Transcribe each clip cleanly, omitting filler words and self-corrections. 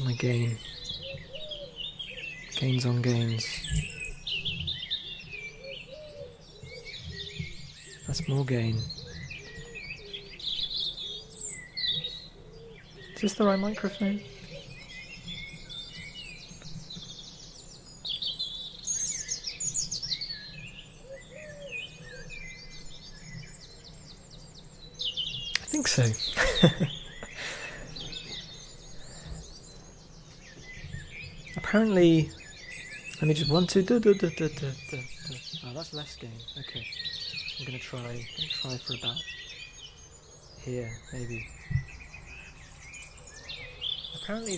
How's my gain? Gains on gains. That's more gain. Is this the right microphone? I think so. Apparently, let me just 1, 2, Oh, that's less gain. Okay, I'm gonna try for about here, maybe. Apparently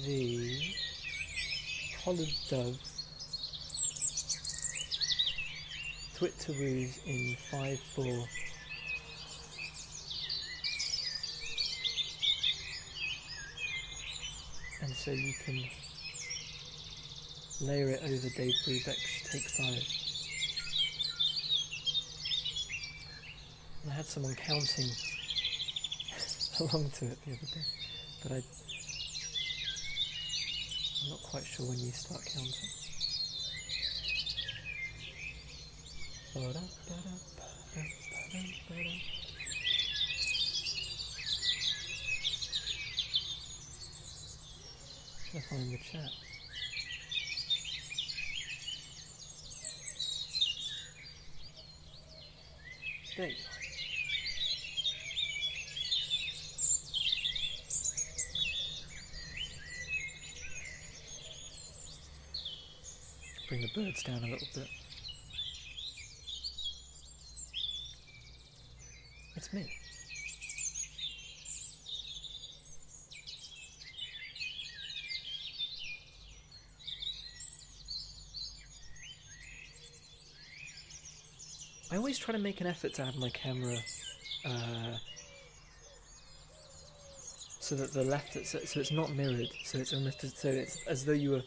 the collared dove twitteroos in 5/4. And so you can layer it over Dave Brubeck's Take 5. And I had someone counting along to it the other day, but I'm not quite sure when you start counting. I'm trying to find the chat. There you are. Bring the birds down a little bit. It's me. I always try to make an effort to have my camera so that the left, so it's not mirrored, so it's almost so it's as though you were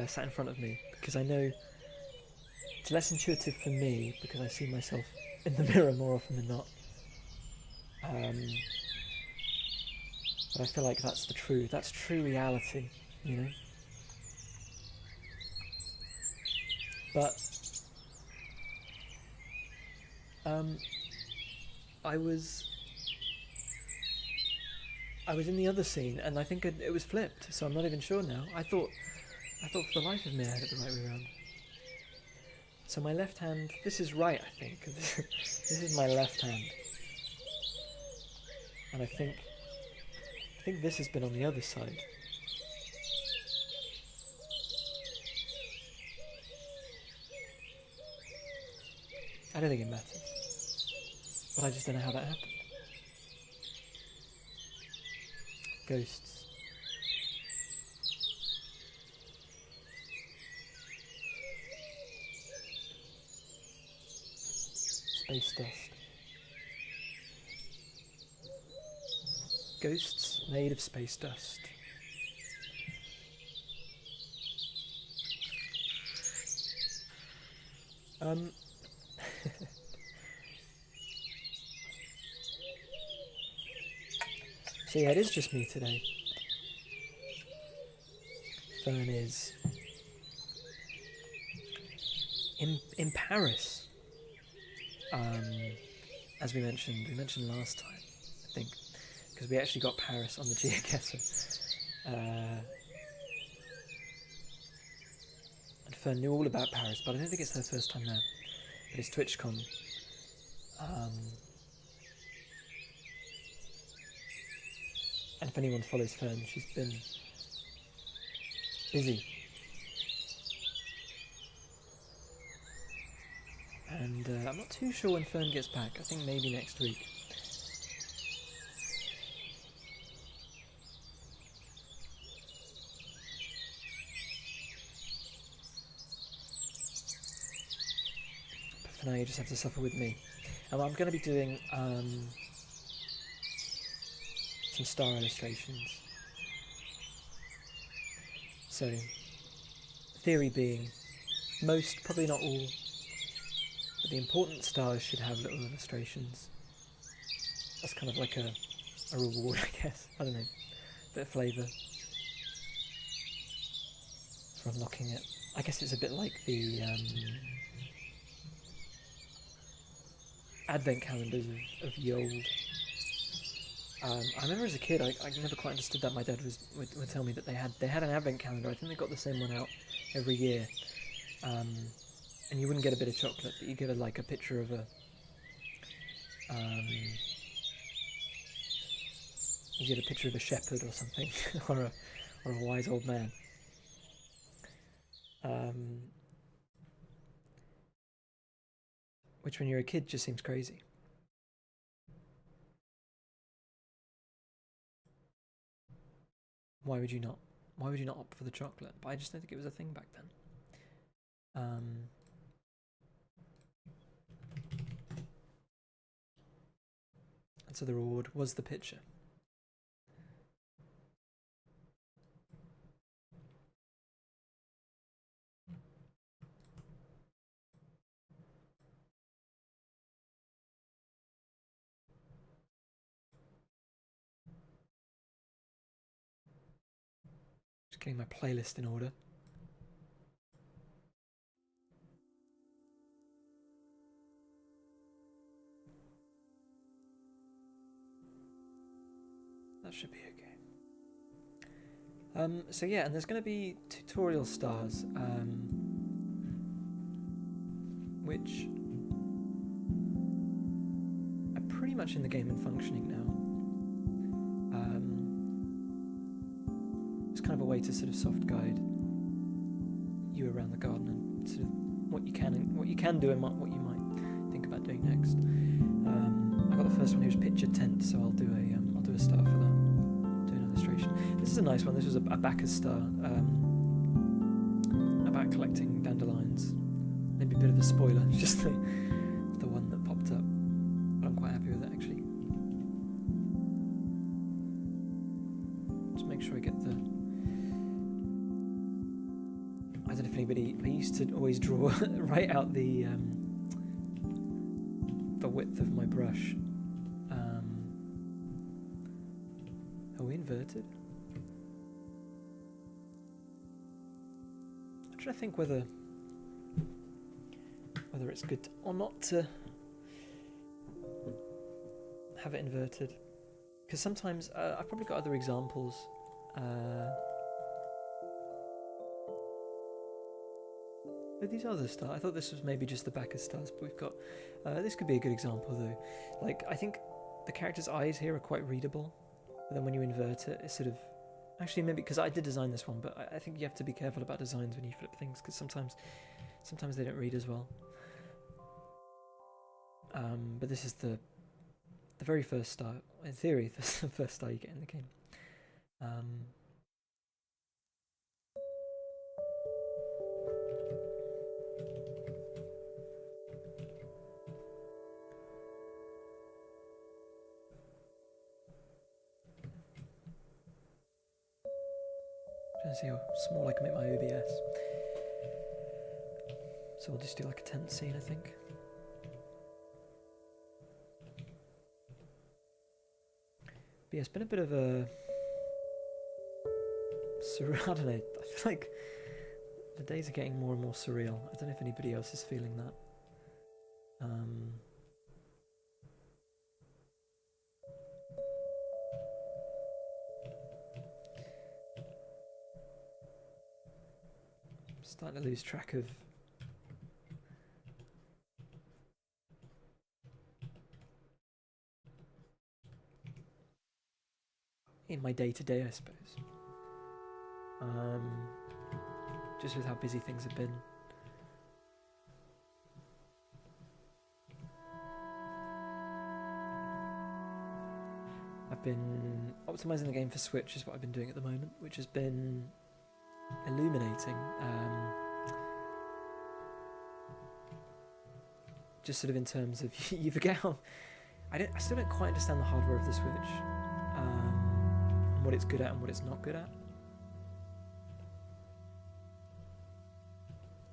sat in front of me, because I know it's less intuitive for me because I see myself in the mirror more often than not. But I feel like that's true reality, you know. But I was in the other scene, and I think it was flipped, so I'm not even sure now. I thought for the life of me I had it the right way around. So my left hand, this is right, I think. This is my left hand. And I think this has been on the other side. I don't think it matters. But I just don't know how that happened. Ghosts. Space dust. Ghosts made of space dust. So yeah, it is just me today. Fern is in Paris. As we mentioned last time, I think, because we actually got Paris on the GeoGuessr. And Fern knew all about Paris, but I don't think it's her first time there. But it's TwitchCon. And if anyone follows Fern, she's been busy. And I'm not too sure when Fern gets back. I think maybe next week. But for now you just have to suffer with me. And I'm going to be doing some star illustrations. So, theory being, most, probably not all, but the important stars should have little illustrations. That's kind of like a reward, I guess. I don't know. Bit of flavour for unlocking it. I guess it's a bit like the advent calendars of ye old. I remember as a kid, I never quite understood that. My dad would tell me that they had an advent calendar. I think they got the same one out every year, and you wouldn't get a bit of chocolate, but you get like a picture of a you get a picture of a shepherd or something, or a wise old man. Which, when you're a kid, just seems crazy. Why would you not? Why would you not opt for the chocolate? But I just don't think it was a thing back then. And so the reward was the picture. Just getting my playlist in order. That should be okay. So yeah, and there's going to be tutorial stars, which are pretty much in the game and functioning now. It's kind of a way to sort of soft guide you around the garden and sort of what you can do and what you might think about doing next. I got the first one here was picture tent, so I'll do a star for that. Do an illustration. This is a nice one. This was a Bacchus star about collecting dandelions. Maybe a bit of a spoiler, just the one that popped up. But I'm quite happy with it actually. Just make sure I get the. I don't know if anybody. I used to always draw right out the width of my brush. Are we inverted? I'm trying to think whether it's good or not to have it inverted, because sometimes I've probably got other examples. But these are the stars. I thought this was maybe just the Bacchus stars, but we've got this could be a good example though. Like, I think the character's eyes here are quite readable, but then when you invert it, it's sort of actually maybe because I did design this one, but I think you have to be careful about designs when you flip things, because sometimes they don't read as well. But this is the very first star. In theory, this is the first star you get in the game. Trying to see how small I can make my OBS. So we'll just do like a tent scene, I think. But yeah, it's been a bit of a surreal. I don't know. I feel like the days are getting more and more surreal. I don't know if anybody else is feeling that. I'm starting to lose track of in my day-to-day, I suppose. Just with how busy things have been. I've been optimizing the game for Switch, is what I've been doing at the moment, which has been illuminating. Just sort of in terms of you forget how I still don't quite understand the hardware of the Switch, and what it's good at and what it's not good at.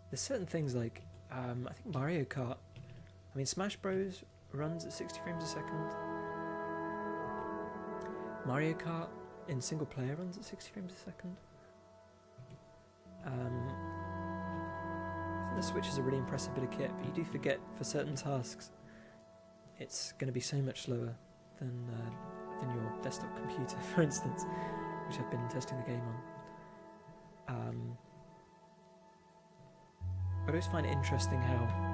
There's certain things like I think Mario Kart. I mean, Smash Bros runs at 60 frames a second, Mario Kart in single player runs at 60 frames a second. I think the Switch is a really impressive bit of kit, but you do forget for certain tasks it's going to be so much slower than your desktop computer, for instance, which I've been testing the game on. I always find it interesting how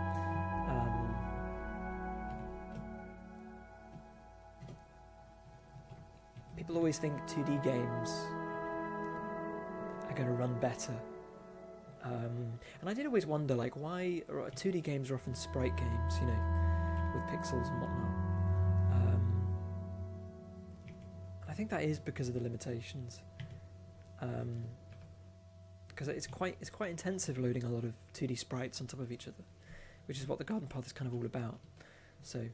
people always think 2D games are going to run better. And I did always wonder, like, why 2D games are often sprite games, you know, with pixels and whatnot. I think that is because of the limitations. Because it's quite intensive loading a lot of 2D sprites on top of each other, which is what the Garden Path is kind of all about. So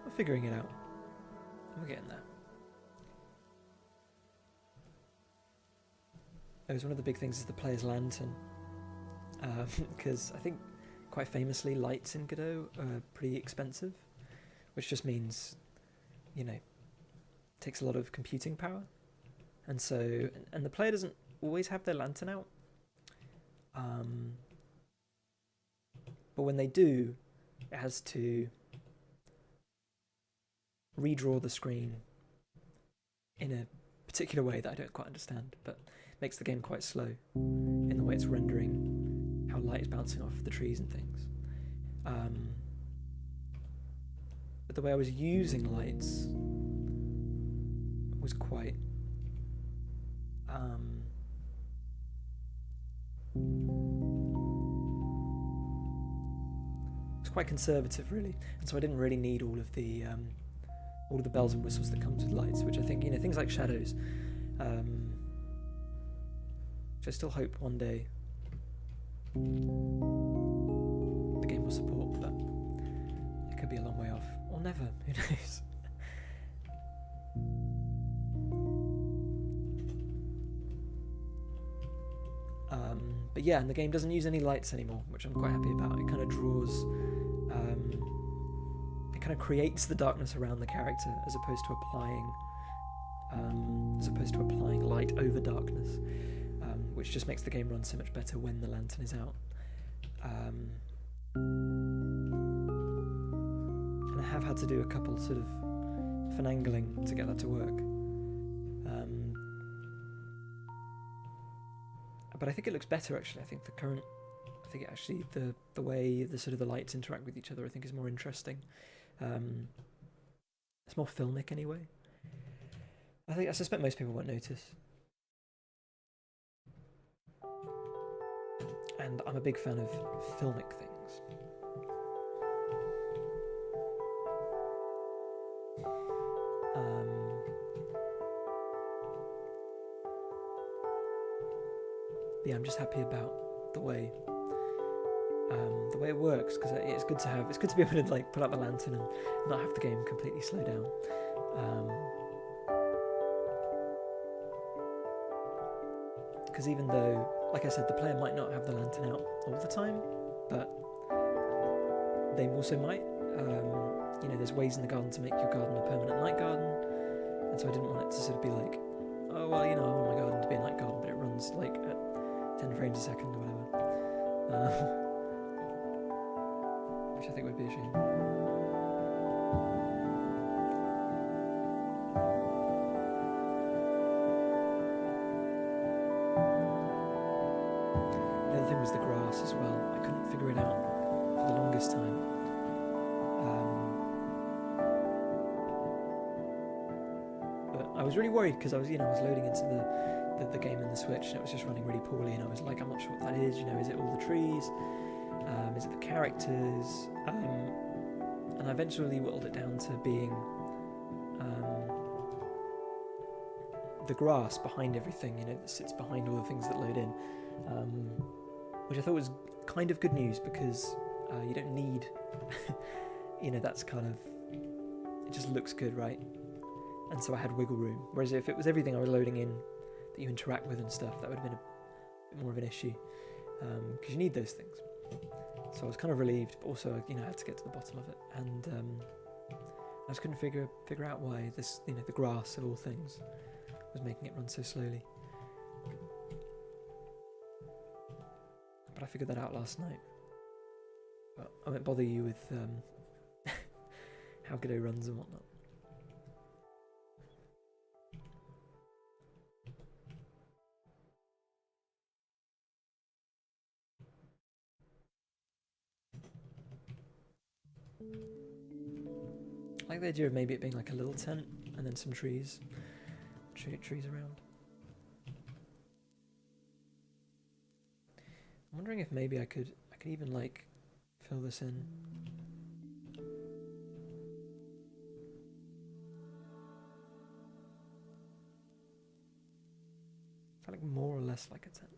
we're figuring it out. We're getting there. One of the big things is the player's lantern, because I think quite famously lights in Godot are pretty expensive, which just means, you know, it takes a lot of computing power. And so, and the player doesn't always have their lantern out. But when they do, it has to redraw the screen in a particular way that I don't quite understand, but makes the game quite slow in the way it's rendering how light is bouncing off the trees and things. But the way I was using lights was quite quite conservative, really, and so I didn't really need all of the bells and whistles that comes with lights, which I think, you know, things like shadows, which I still hope one day the game will support, but it could be a long way off, or never, who knows. But yeah, and the game doesn't use any lights anymore, which I'm quite happy about. It kind of draws, it kind of creates the darkness around the character as opposed to applying light over darkness, which just makes the game run so much better when the lantern is out. And I have had to do a couple sort of finagling to get that to work. But I think it looks better, actually. I think the way the sort of the lights interact with each other, I think, is more interesting. It's more filmic anyway. I suspect most people won't notice. And I'm a big fan of filmic things. Yeah, I'm just happy about the way it works, because it's good to be able to, like, pull out the lantern and not have the game completely slow down. Because even though, like I said, the player might not have the lantern out all the time, but they also might. You know, there's ways in the garden to make your garden a permanent night garden, and so I didn't want it to sort of be like, oh well, you know, I want my garden to be a night garden, but it runs like at 10 frames a second or whatever, which I think would be a shame. The other thing was the grass as well. I couldn't figure it out for the longest time. But I was really worried because I was loading into the game in the Switch, and it was just running really poorly, and I was like, I'm not sure what that is, you know, is it all the trees, is it the characters, and I eventually whittled it down to being the grass behind everything, you know, that sits behind all the things that load in, which I thought was kind of good news, because you don't need you know, that's kind of, it just looks good, right? And so I had wiggle room, whereas if it was everything I was loading in that you interact with and stuff, that would have been a bit more of an issue, because you need those things. So I was kind of relieved, but also, you know, I had to get to the bottom of it, and just couldn't figure out why this, the grass of all things was making it run so slowly. But I figured that out last night. But I won't bother you with how Godot runs and whatnot. I like the idea of maybe it being like a little tent and then some trees around. I'm wondering if maybe I could even like fill this in. I feel like more or less like a tent.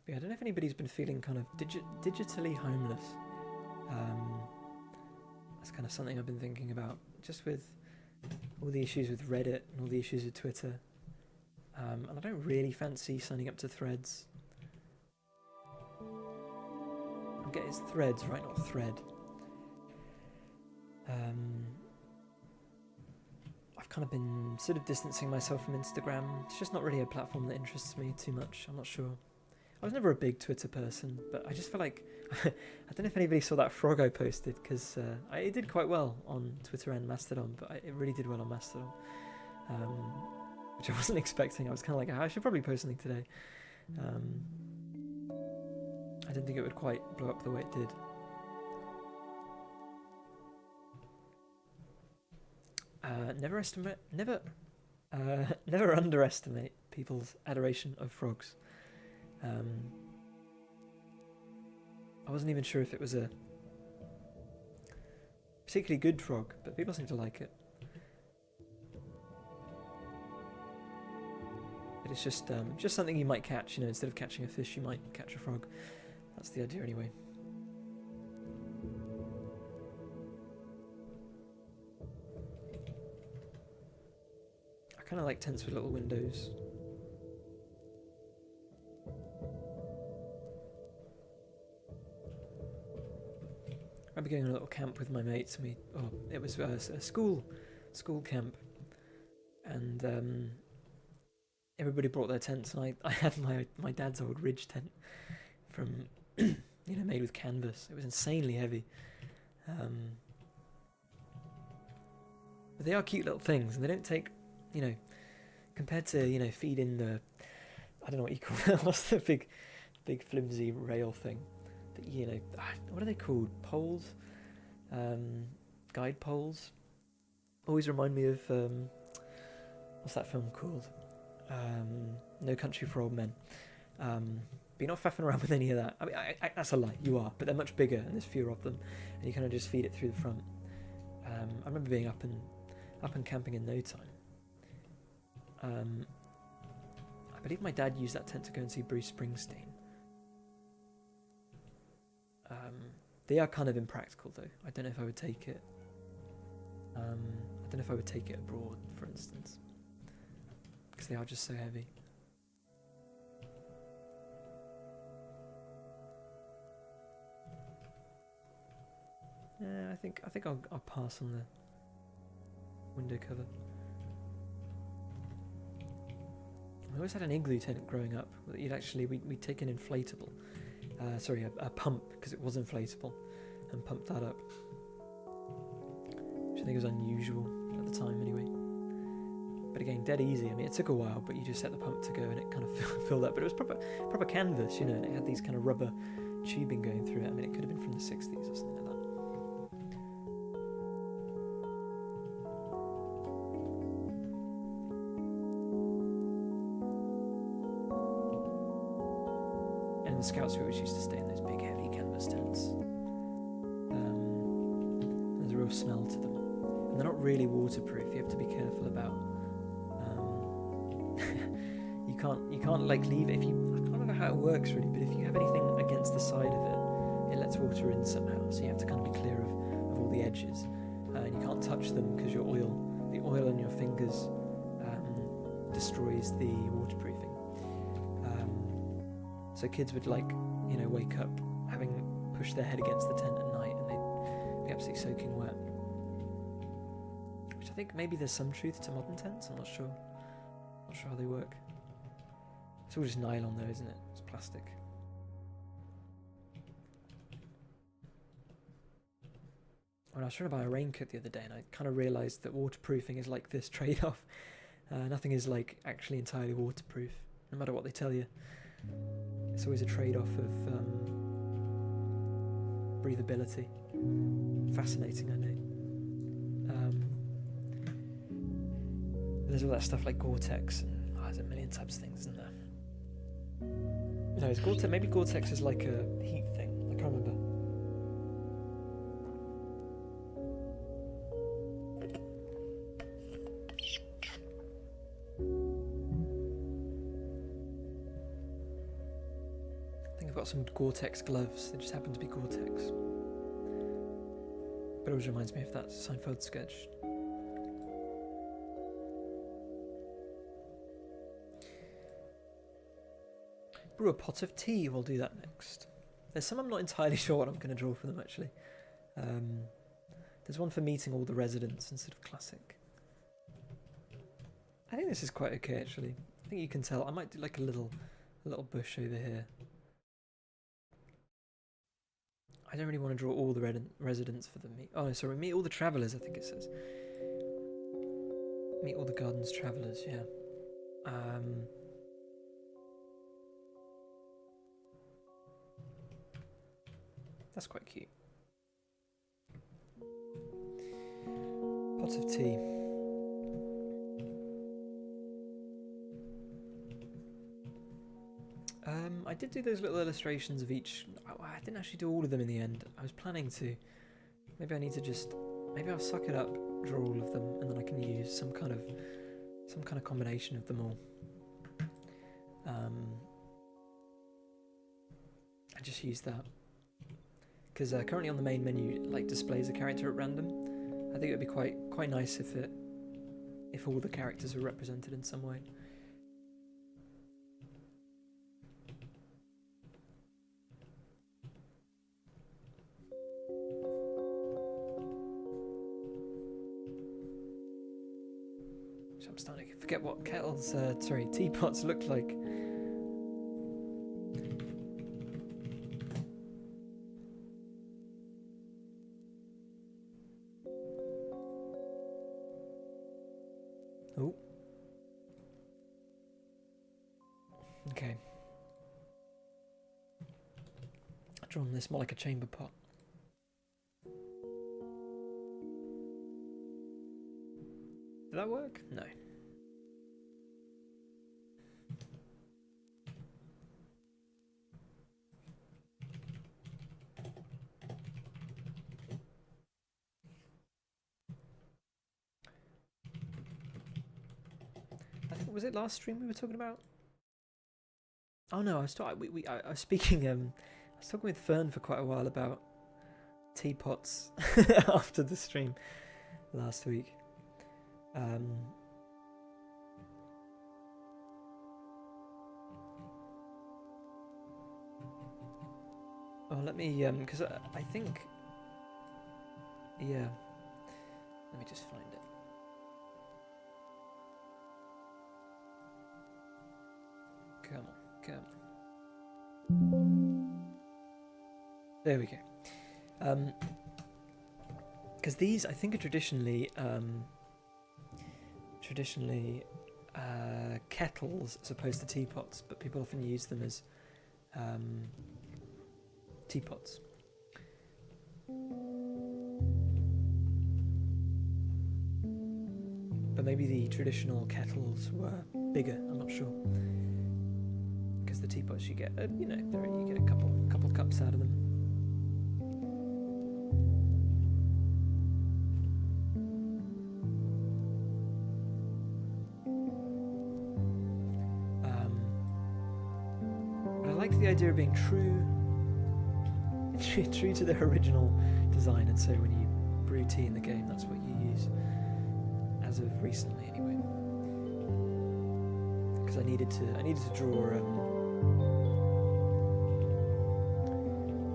But yeah, I don't know if anybody's been feeling kind of digitally homeless. That's kind of something I've been thinking about, just with all the issues with Reddit and all the issues with Twitter. And I don't really fancy signing up to Threads. I get it's Threads, right? Not Thread. I've kind of been sort of distancing myself from Instagram. It's just not really a platform that interests me too much. I'm not sure. I was never a big Twitter person, but I just feel like I don't know if anybody saw that frog I posted, because it did quite well on Twitter and Mastodon, but it really did well on Mastodon, which I wasn't expecting. I was kind of like, I should probably post something today. I didn't think it would quite blow up the way it did. Never underestimate people's adoration of frogs. I wasn't even sure if it was a particularly good frog, but people seem to like it. But it's just something you might catch, instead of catching a fish, you might catch a frog. That's the idea anyway. I kind of like tents with little windows. I remember going on a little camp with my mates, and it was a school camp, and everybody brought their tents, and I had my dad's old Ridge tent from made with canvas. It was insanely heavy, but they are cute little things, and they don't take, compared to feeding the, I don't know what you call it, what's the big flimsy rail thing. What are they called? Poles? Guide poles? Always remind me of, what's that film called? No Country for Old Men. But you're not faffing around with any of that. I mean, that's a lie, you are, but they're much bigger and there's fewer of them, and you kind of just feed it through the front. I remember being up and camping in no time. I believe my dad used that tent to go and see Bruce Springsteen. They are kind of impractical though. I don't know if I would take it. I don't know if I would take it abroad, for instance, because they are just so heavy. Yeah, I think I'll pass on the window cover. I always had an igloo tent growing up. We'd take an inflatable. A pump, because it was inflatable, and pumped that up, which I think was unusual at the time anyway. But again, dead easy. I mean, it took a while, but you just set the pump to go and it kind of filled up. But it was proper canvas, and it had these kind of rubber tubing going through it. I mean, it could have been from the 60s or something like that. And the Scouts we always used to stay in those big heavy canvas tents. There's a real smell to them, and they're not really waterproof. You have to be careful about. You can't like leave it. I can't remember how it works really, but if you have anything against the side of it, it lets water in somehow. So you have to kind of be clear of all the edges. and you can't touch them because the oil on your fingers destroys the waterproofing. So kids would wake up having pushed their head against the tent at night and they'd be absolutely soaking wet. Which I think maybe there's some truth to modern tents, I'm not sure. Not sure how they work. It's all just nylon though, isn't it? It's plastic. When I was trying to buy a raincoat the other day and I kind of realised that waterproofing is like this trade-off. Nothing is actually entirely waterproof, no matter what they tell you. It's always a trade-off of breathability. Fascinating, I know. There's all that stuff like Gore-Tex and there's a million types of things, isn't there? No, it's Gore-Tex. Maybe Gore-Tex is like a heat thing. I can't remember. I think I've got some Gore-Tex gloves. They just happen to be Gore-Tex. But it always reminds me of that Seinfeld sketch. Brew a pot of tea, we'll do that next. There's some I'm not entirely sure what I'm going to draw for them actually. There's one for meeting all the residents instead of classic. I think this is quite okay actually. I think you can tell. I might do like a little bush over here. I don't really want to draw all the residents for the meet. Oh, sorry, meet all the travellers, I think it says. Meet all the garden's travellers, yeah. That's quite cute. Pot of tea. I did do those little illustrations of each. I didn't actually do all of them in the end. I was planning to. Maybe I need to just. Maybe I'll suck it up, draw all of them, and then I can use some kind of combination of them all. I just use that because currently on the main menu, like displays a character at random. I think it would be quite nice if all the characters were represented in some way. I'm starting to forget what teapots looked like. Oh. Okay. I've drawn this more like a chamber pot. Did that work? No. I think, was it last stream we were talking about? Oh no, I was speaking. I was talking with Fern for quite a while about teapots after the stream last week. Oh, let me, because I think, yeah, let me just find it. Come on. There we go. Because these, I think, are traditionally kettles as opposed to teapots, but people often use them as teapots. But maybe the traditional kettles were bigger, I'm not sure. Because the teapots you get, you get a couple cups out of them. The idea of being true to their original design, and so when you brew tea in the game. That's what you use, as of recently, anyway. Because I needed to draw.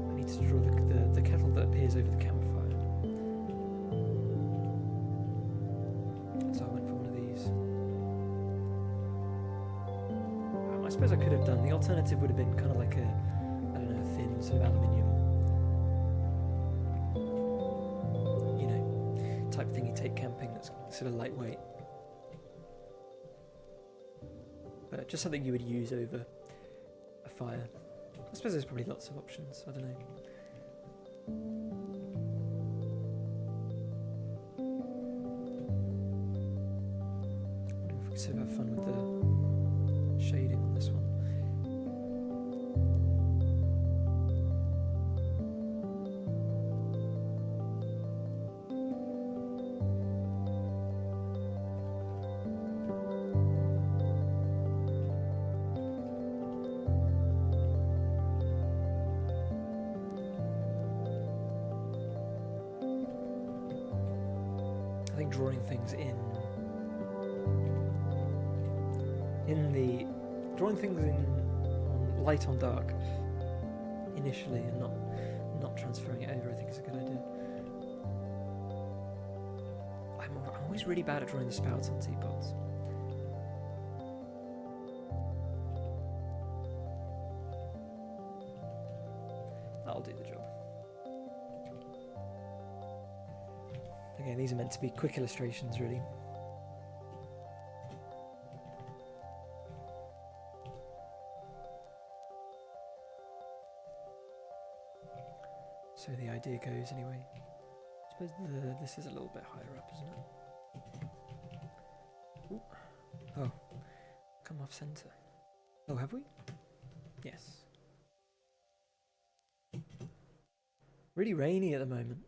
I need to draw the kettle that appears over the campfire. So I went for one of these. I suppose I could have done. The alternative would have been kind of like a, I don't know, thin sort of aluminium, type thing you take camping that's sort of lightweight. But just something you would use over a fire. I suppose there's probably lots of options, I don't know. I wonder if we could sort of have fun with the shading on this one. I think drawing things on light on dark initially, and not transferring it over, I think is a good idea. I'm always really bad at drawing the spouts on teapots. That'll do the job. Again, these are meant to be quick illustrations, really. So the idea goes, anyway. I suppose this is a little bit higher up, isn't it? Ooh. Oh, come off centre. Oh, have we? Yes. Really rainy at the moment.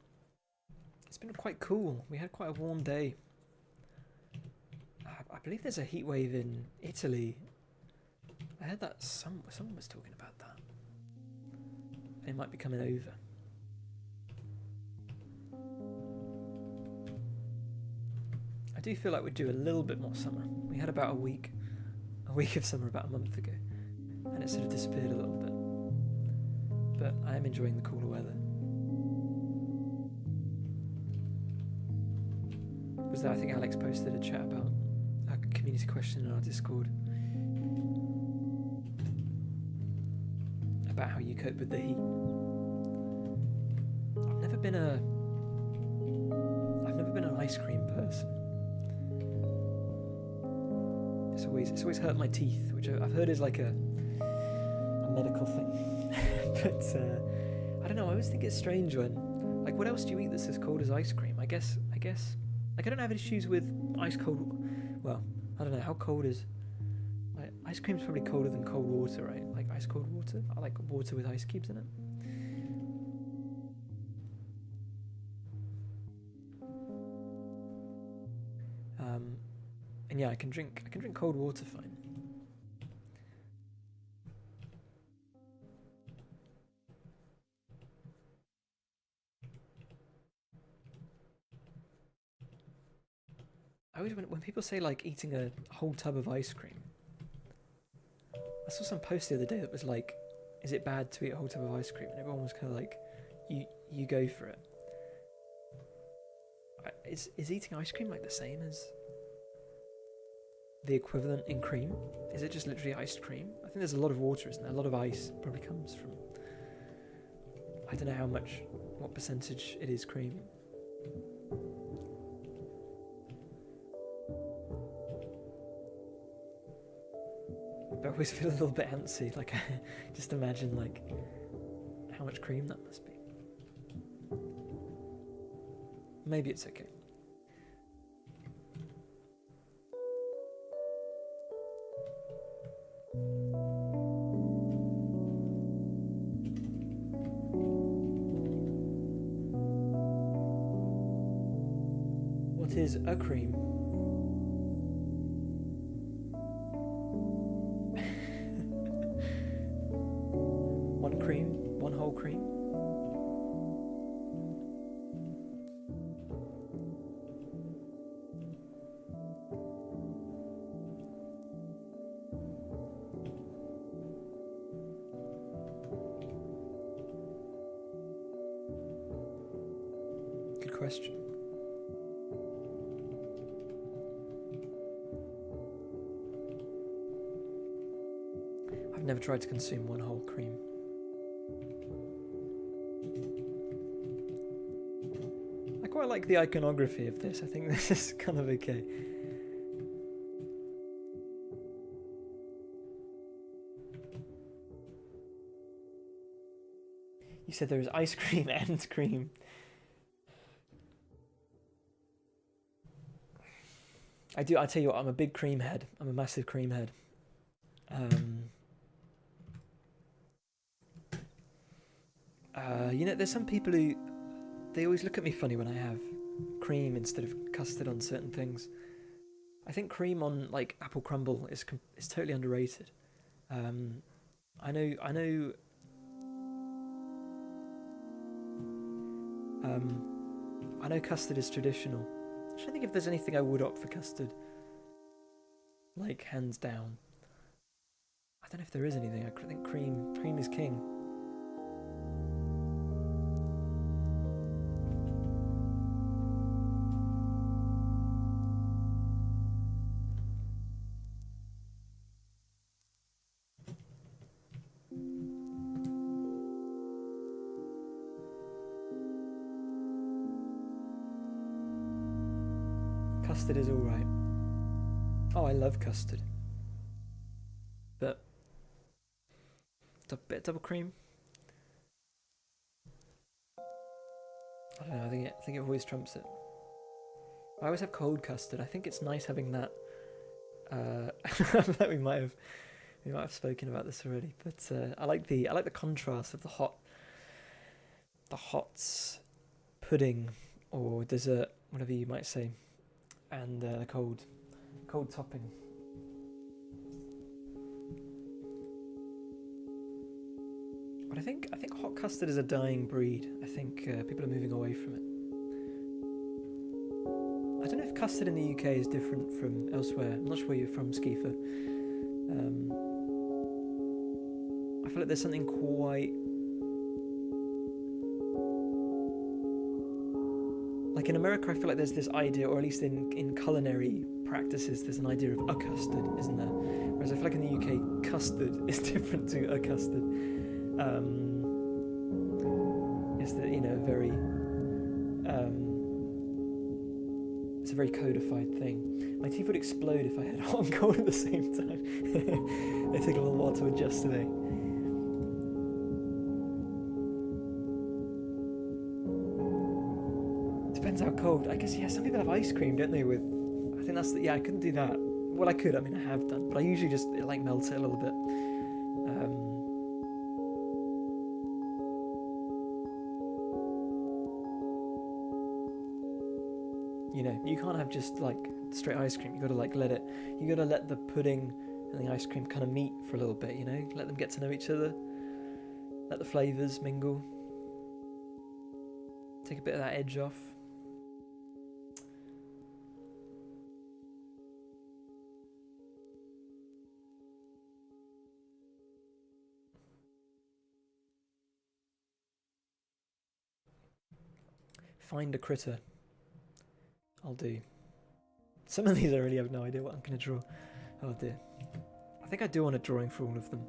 It's been quite cool. We had quite a warm day. I believe there's a heat wave in Italy. I heard that someone was talking about that. It might be coming over. I do feel like we'd do a little bit more summer. We had about a week of summer about a month ago, and it sort of disappeared a little bit. But I am enjoying the cooler weather. Was that, I think Alex posted a chat about a community question in our Discord about how you cope with the heat. I've never been an ice cream person. It's always hurt my teeth, which I've heard is like a medical thing. But I don't know. I always think it's strange when, like, what else do you eat that's as cold as ice cream? I guess. Like, I don't have issues with ice cold. Well, I don't know how cold is. Like, ice cream's probably colder than cold water, right? Like ice cold water. I like water with ice cubes in it. And yeah, I can drink cold water fine. I always, when people say like eating a whole tub of ice cream, I saw some post the other day that was like, is it bad to eat a whole tub of ice cream? And everyone was kind of like, you go for it. Is eating ice cream like the same as the equivalent in cream? Is it just literally iced cream? I think there's a lot of water, isn't there? A lot of ice probably comes from, I don't know what percentage it is cream. But I always feel a little bit antsy, like just imagine like how much cream that must be. Maybe it's okay. What is a cream? One cream, one whole cream. Good question. I've never tried to consume one whole cream. I quite like the iconography of this. I think this is kind of okay. You said there was ice cream and cream. I tell you what, I'm a big cream head. I'm a massive cream head. You know, there's some people who, they always look at me funny when I have cream instead of custard on certain things. I think cream on like apple crumble is totally underrated. I know custard is traditional. I don't think if there's anything I would opt for custard. Like, hands down. I don't know if there is anything. I think cream is king. Custard is alright. Oh, I love custard. But a bit of double cream. I don't know, I think it always trumps it. I always have cold custard. I think it's nice having that. We might have spoken about this already, but I like the contrast of the hot pudding or dessert, whatever you might say, and the cold topping. But I think hot custard is a dying breed. I think people are moving away from it. I don't know if custard in the UK is different from elsewhere. I'm not sure where you're from, Skifa. I feel like there's something quite... Like in America, I feel like there's this idea, or at least in culinary practices, there's an idea of a custard, isn't there? Whereas I feel like in the UK, custard is different to a custard. It's the, you know, very... it's a very codified thing. My teeth would explode if I had hot and cold at the same time. They take a little while to adjust today. Depends how cold. I guess, yeah, some people have ice cream, don't they, with... I think that's... I couldn't do that. Well, I could, I mean, I have done, but I usually just, like, melt it a little bit. You know, you can't have just, like, straight ice cream. You gotta, like, you gotta let the pudding and the ice cream kind of meet for a little bit, you know? Let them get to know each other. Let the flavours mingle. Take a bit of that edge off. Find a critter. I'll do. Some of these I really have no idea what I'm going to draw. Oh dear. I think I do want a drawing for all of them.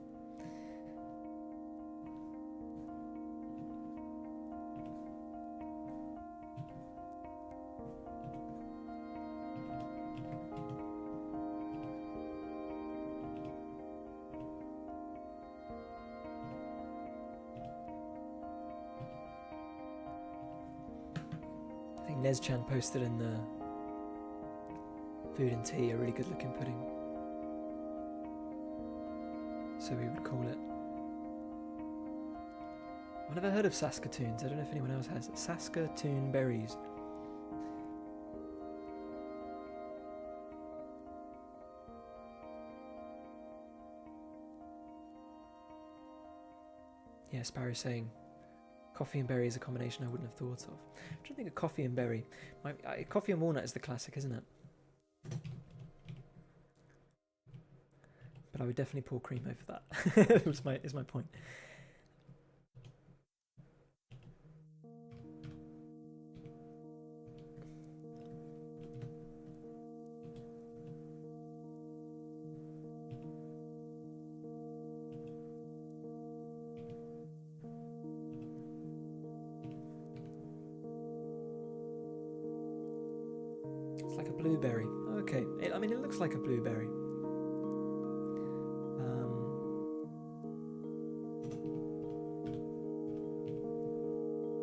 I think Nezchan posted in the Food and Tea a really good looking pudding. So we would call it. I've never heard of Saskatoons. I don't know if anyone else has. Saskatoon berries. Yeah, Sparrow saying coffee and berry is a combination I wouldn't have thought of. I'm trying to think of coffee and berry. Coffee and walnut is the classic, isn't it? But I would definitely pour cream over that. is my point. It's like a blueberry. Okay, I mean, it looks like a blueberry.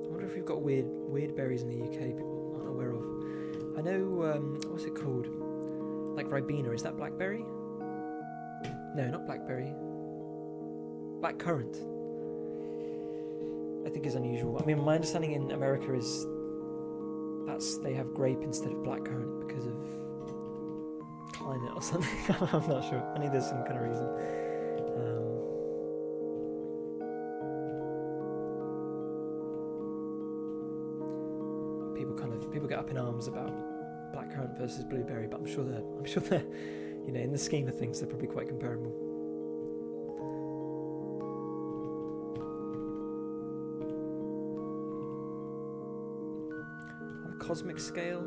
I wonder if we've got weird berries in the UK people aren't aware of. I know, what's it called? Like Ribena, is that blackberry? No, not blackberry. Blackcurrant, I think, is unusual. I mean, my understanding in America is they have grape instead of blackcurrant because of climate or something. I'm not sure. I think there's some kind of reason. People get up in arms about blackcurrant versus blueberry, but I'm sure they're, you know, in the scheme of things, they're probably quite comparable. On a cosmic scale,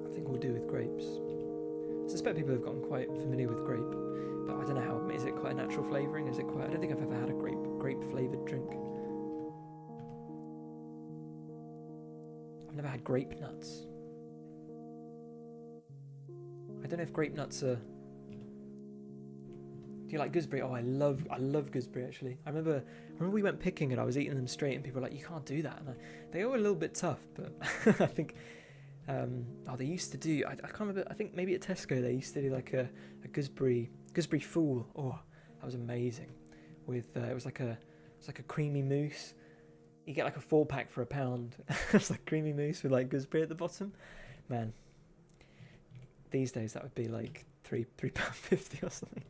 I think we'll do with grapes. I suspect people have gotten quite familiar with grape, but I don't know how. Is it quite a natural flavouring? Is it quite? I don't think I've ever had a grape flavoured drink. I've never had grape nuts. I don't know if grape nuts are. Do you like gooseberry? Oh, I love gooseberry actually. I remember we went picking and I was eating them straight, and people were like, "You can't do that." And they are a little bit tough, but I think. They used to do. I can't remember. I think maybe at Tesco they used to do like a gooseberry fool. Oh, that was amazing. With it was like a creamy mousse. You get like a 4-pack for £1. It's like creamy mousse with like gooseberry at the bottom. Man, these days that would be like £3.50 or something.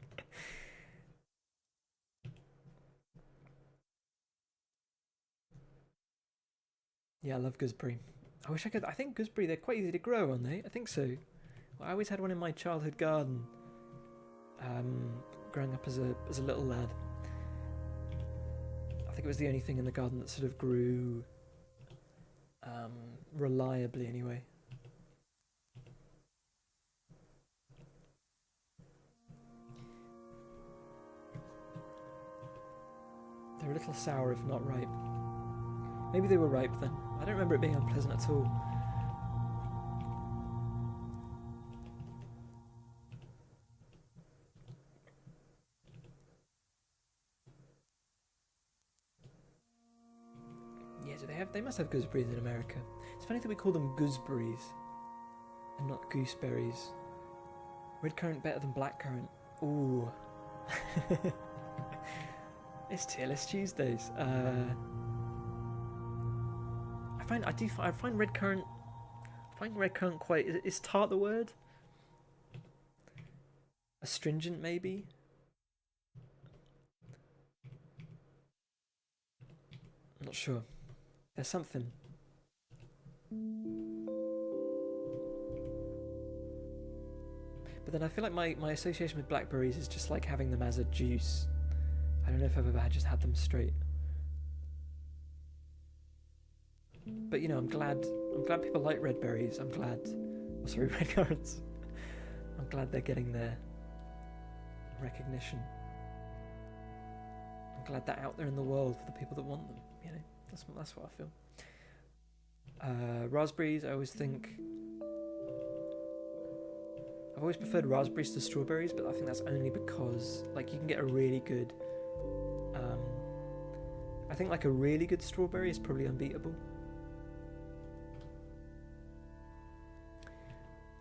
Yeah, I love gooseberry. I wish I could. I think gooseberry, they're quite easy to grow, aren't they? I think so. Well, I always had one in my childhood garden. Growing up as a little lad. I think it was the only thing in the garden that sort of grew reliably anyway. They're a little sour if not ripe. Maybe they were ripe then. I don't remember it being unpleasant at all. Yeah, so they must have gooseberries in America. It's funny that we call them gooseberries and not gooseberries. Red currant better than black currant. Ooh. It's Tearless Tuesdays. I find red currant. I find red currant quite. Is tart the word? Astringent, maybe. I'm not sure. There's something. But then I feel like my association with blackberries is just like having them as a juice. I don't know if I've ever just had them straight. But you know, I'm glad people like red berries. I'm glad. Oh, sorry, red currants. I'm glad they're getting their recognition. I'm glad they're out there in the world for the people that want them. You know, that's what I feel. Raspberries, I always think. I've always preferred raspberries to strawberries, but I think that's only because like you can get a really good. I think like a really good strawberry is probably unbeatable.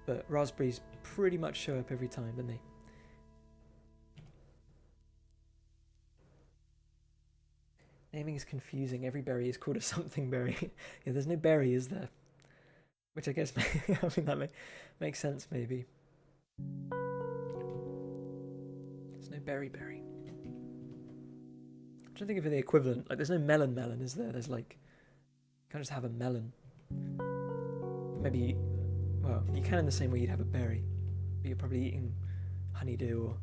But raspberries pretty much show up every time, don't they? Naming is confusing. Every berry is called a something berry. Yeah, there's no berry, is there? Which I guess, I mean, that makes sense, maybe. There's no berry. I'm trying to think of the equivalent. Like, there's no melon, is there? There's like, you can't just have a melon. Maybe, well, you can in the same way you'd have a berry, but you're probably eating honeydew or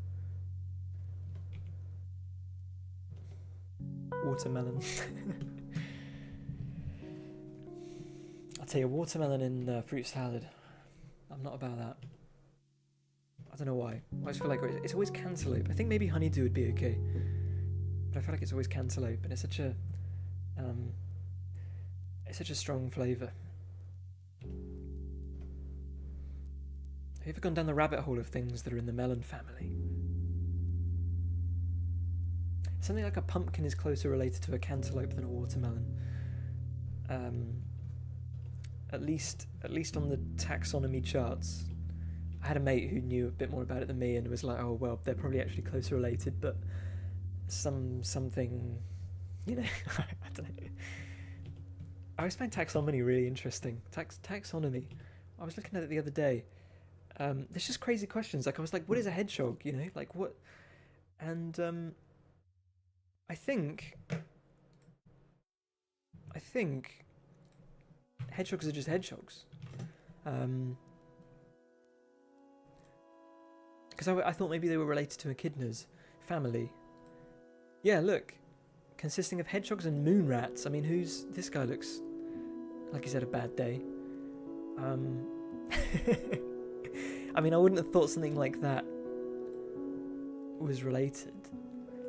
watermelon. I'll tell you, watermelon in fruit salad. I'm not about that. I don't know why. I just feel like it's always cantaloupe. I think maybe honeydew would be okay, but I feel like it's always cantaloupe, and it's such a strong flavour. Have you ever gone down the rabbit hole of things that are in the melon family? Something like a pumpkin is closer related to a cantaloupe than a watermelon. At least on the taxonomy charts. I had a mate who knew a bit more about it than me and was like, oh well, they're probably actually closer related, but something, you know, I don't know. I always find taxonomy really interesting. Taxonomy. I was looking at it the other day. There's just crazy questions. Like I was like, what is a hedgehog? You know, like what? And I think hedgehogs are just hedgehogs. Because I thought maybe they were related to echidnas family. Yeah, look, consisting of hedgehogs and moon rats. I mean, this guy looks like he's had a bad day. I mean, I wouldn't have thought something like that was related.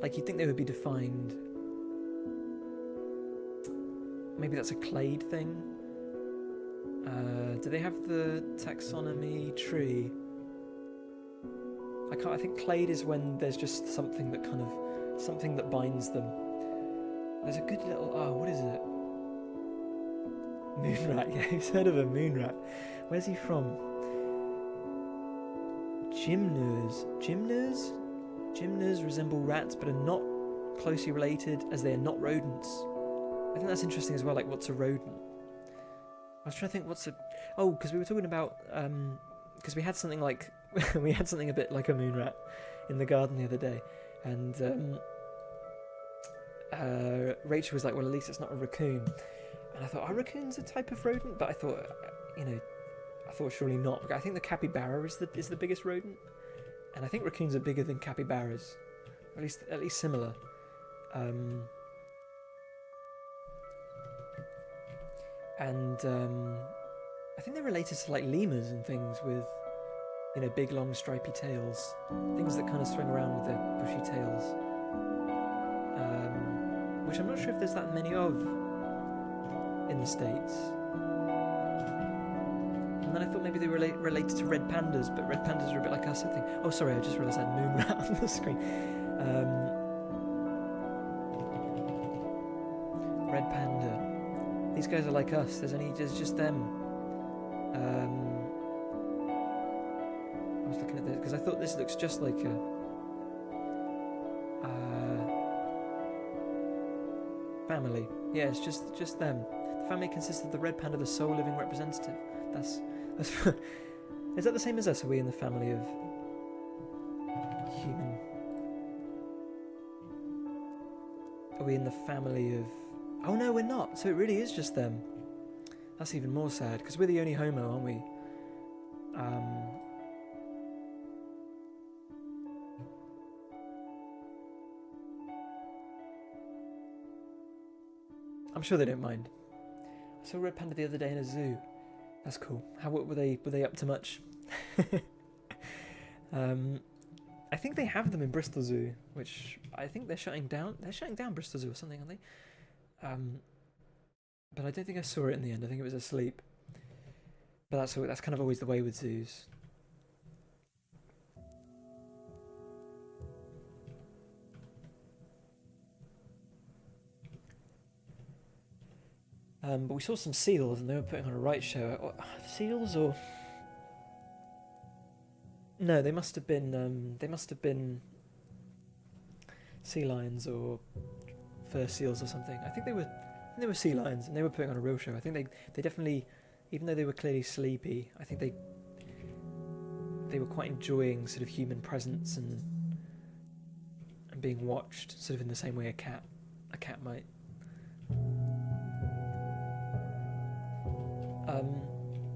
Like, you'd think they would be defined. Maybe that's a clade thing. Do they have the taxonomy tree? I think clade is when there's just something that binds them. There's a good little, what is it? Moon rat, yeah, who's heard of a moon rat? Where's he from? Gymnures resemble rats but are not closely related as they are not rodents. I think that's interesting as well, like what's a rodent? I was trying to think because we were talking about, because we had something like, we had something a bit like a moon rat in the garden the other day, and Rachel was like, well, at least it's not a raccoon. And I thought, are raccoons a type of rodent? But I thought, surely not. I think the capybara is the biggest rodent, and I think raccoons are bigger than capybaras, or at least similar. I think they're related to like lemurs and things with, big long stripy tails, things that kind of swing around with their bushy tails, which I'm not sure if there's that many of in the States. And then I thought maybe they were related to red pandas, but red pandas are a bit like us, I think. Oh, sorry, I just realised I had moon rat on the screen. Red panda. These guys are like us. There's just them. I was looking at this because I thought this looks just like a family. Yeah, it's just them. The family consists of the red panda, the sole living representative. That's Is that the same as us? Are we in the family of human? Are we in the family of... Oh no, we're not. So it really is just them. That's even more sad, because we're the only homo, aren't we? I'm sure they don't mind. I saw a red panda the other day in a zoo. That's cool. How were they up to much? I think they have them in Bristol Zoo, which I think they're shutting down. They're shutting down Bristol Zoo or something, aren't they? But I don't think I saw it in the end. I think it was asleep. But that's kind of always the way with zoos. But we saw some seals, and they were putting on a right show. Seals or no? They must have been. Sea lions or fur seals or something. I think they were sea lions, and they were putting on a real show. I think they definitely, even though they were clearly sleepy, I think they were quite enjoying sort of human presence and being watched, sort of in the same way a cat might.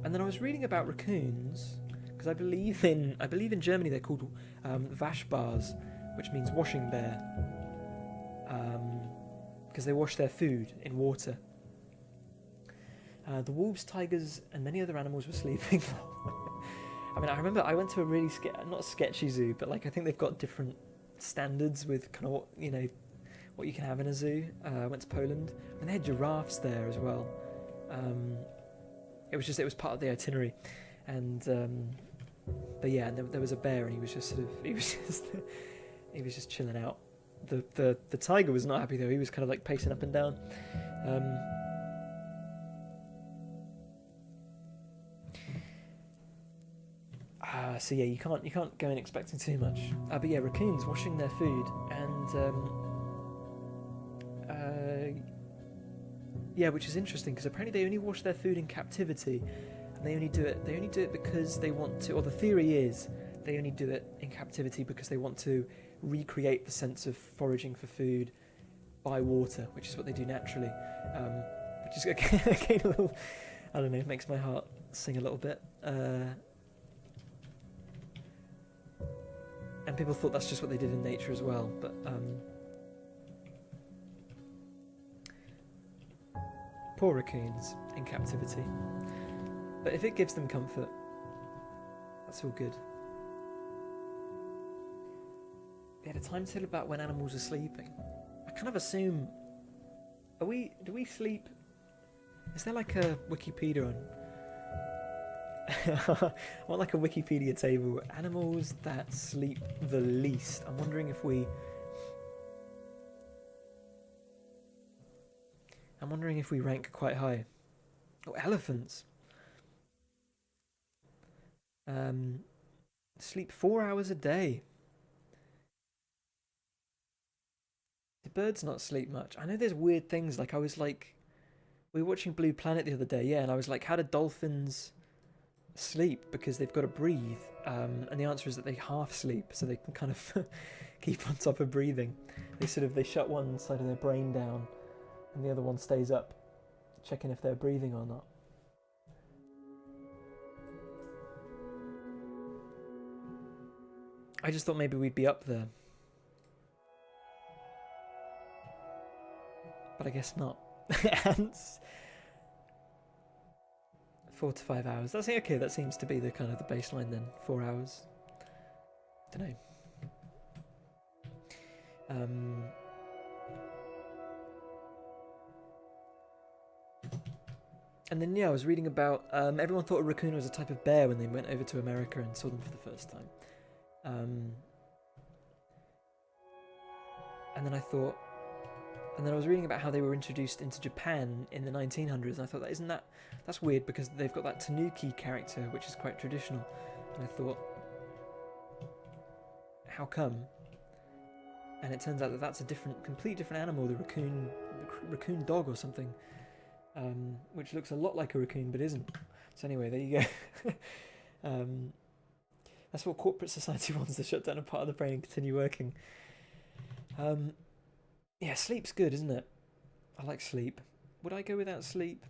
And then I was reading about raccoons, because I believe in Germany they're called Waschbars, which means washing bear, because they wash their food in water. The wolves, tigers, and many other animals were sleeping. I mean, I remember I went to a really not a sketchy zoo, but like I think they've got different standards with kind of what you can have in a zoo. I went to Poland, and they had giraffes there as well. It was part of the itinerary, and But yeah, and there was a bear, and he was just he was just chilling out. The tiger was not happy though. He was kind of like pacing up and down. So yeah, you can't go in expecting too much. But yeah, raccoons washing their food, and yeah, which is interesting because apparently they only wash their food in captivity, and they only do it because they want to. Or the theory is they only do it in captivity because they want to recreate the sense of foraging for food by water, which is what they do naturally. Which is again a little, I don't know, makes my heart sing a little bit. And people thought that's just what they did in nature as well, but poor raccoons in captivity. But if it gives them comfort, that's all good. They had a timetable about when animals are sleeping. I kind of assume, do we sleep? Is there like a Wikipedia on? I want like a Wikipedia table. Animals that sleep the least. I'm wondering if we rank quite high. Oh, elephants. Sleep 4 hours a day. Do birds not sleep much? I know there's weird things. Like we were watching Blue Planet the other day, yeah, and I was like, how do dolphins sleep? Because they've got to breathe, and the answer is that they half sleep, so they can kind of keep on top of breathing. They shut one side of their brain down, and the other one stays up, checking if they're breathing or not. I just thought maybe we'd be up there, but I guess not. Ants. 4 to 5 hours. That's okay. That seems to be the kind of the baseline then. 4 hours. Don't know. And then yeah, I was reading about everyone thought a raccoon was a type of bear when they went over to America and saw them for the first time. And then I was reading about how they were introduced into Japan in the 1900s, and I thought that's weird because they've got that tanuki character, which is quite traditional. And I thought, how come? And it turns out that that's a completely different animal, the raccoon dog or something, which looks a lot like a raccoon but isn't. So anyway, there you go. That's what corporate society wants, to shut down a part of the brain and continue working. Yeah, sleep's good, isn't it? I like sleep. Would I go without sleep?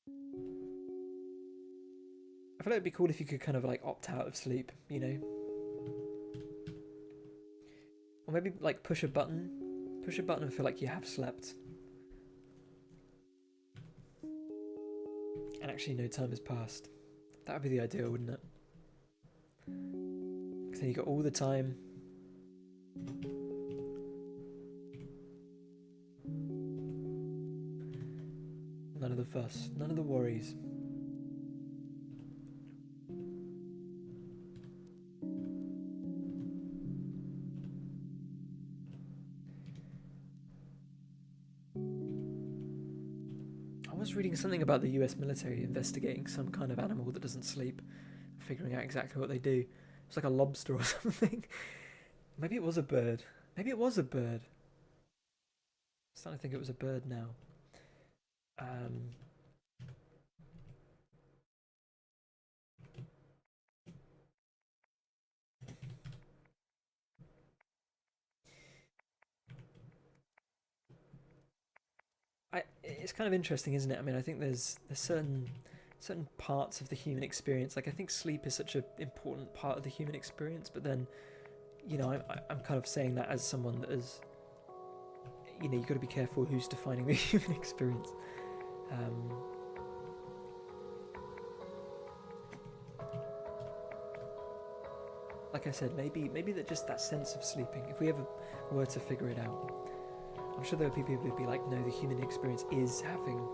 I feel like it'd be cool if you could kind of like opt out of sleep, you know? Or maybe like push a button and feel like you have slept. And actually no time has passed. That would be the ideal, wouldn't it? Because then you got all the time. None of the fuss, none of the worries. I was reading something about the US military investigating some kind of animal that doesn't sleep, figuring out exactly what they do. It's like a lobster or something. Maybe it was a bird. I'm starting to think it was a bird now. It's kind of interesting, isn't it? I mean, I think there's certain parts of the human experience. Like, I think sleep is such an important part of the human experience, but then, you know, I'm kind of saying that as someone that is, you know, you've got to be careful who's defining the human experience. Like I said, maybe that just that sense of sleeping, if we ever were to figure it out, I'm sure there would be people who'd be like, no, the human experience is having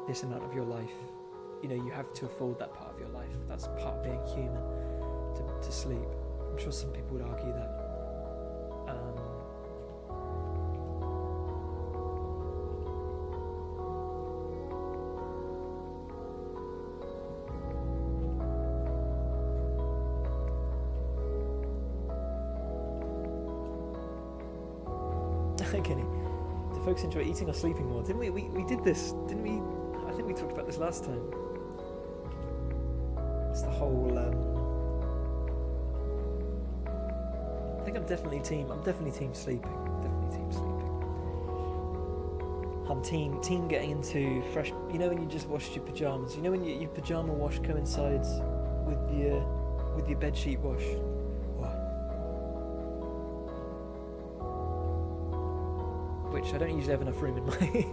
this amount of your life. You know, you have to afford that part of your life. That's part of being human. to sleep. I'm sure some people would argue that. Kenny, do folks enjoy eating or sleeping more? Didn't we? We did this, didn't we? I think we talked about this last time. It's the whole. I think I'm definitely team sleeping. Definitely team sleeping. I'm team getting into fresh. You know when you just washed your pajamas. You know when your pajama wash coincides with your bedsheet wash. Which I don't usually have enough room in my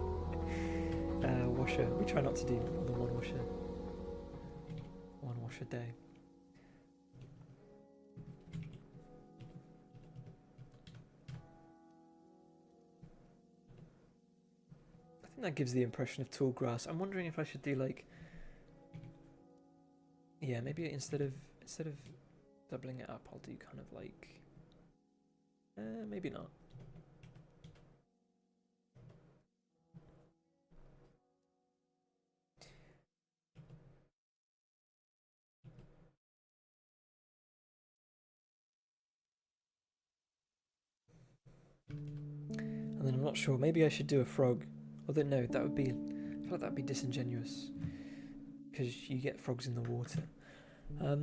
washer. We try not to do more than one wash a day. I think that gives the impression of tall grass. I'm wondering if I should do like, yeah, maybe instead of doubling it up, I'll do kind of like, maybe not. And then I'm not sure, maybe I should do a frog. Although no, that would be, I feel like that would be disingenuous. Because you get frogs in the water. I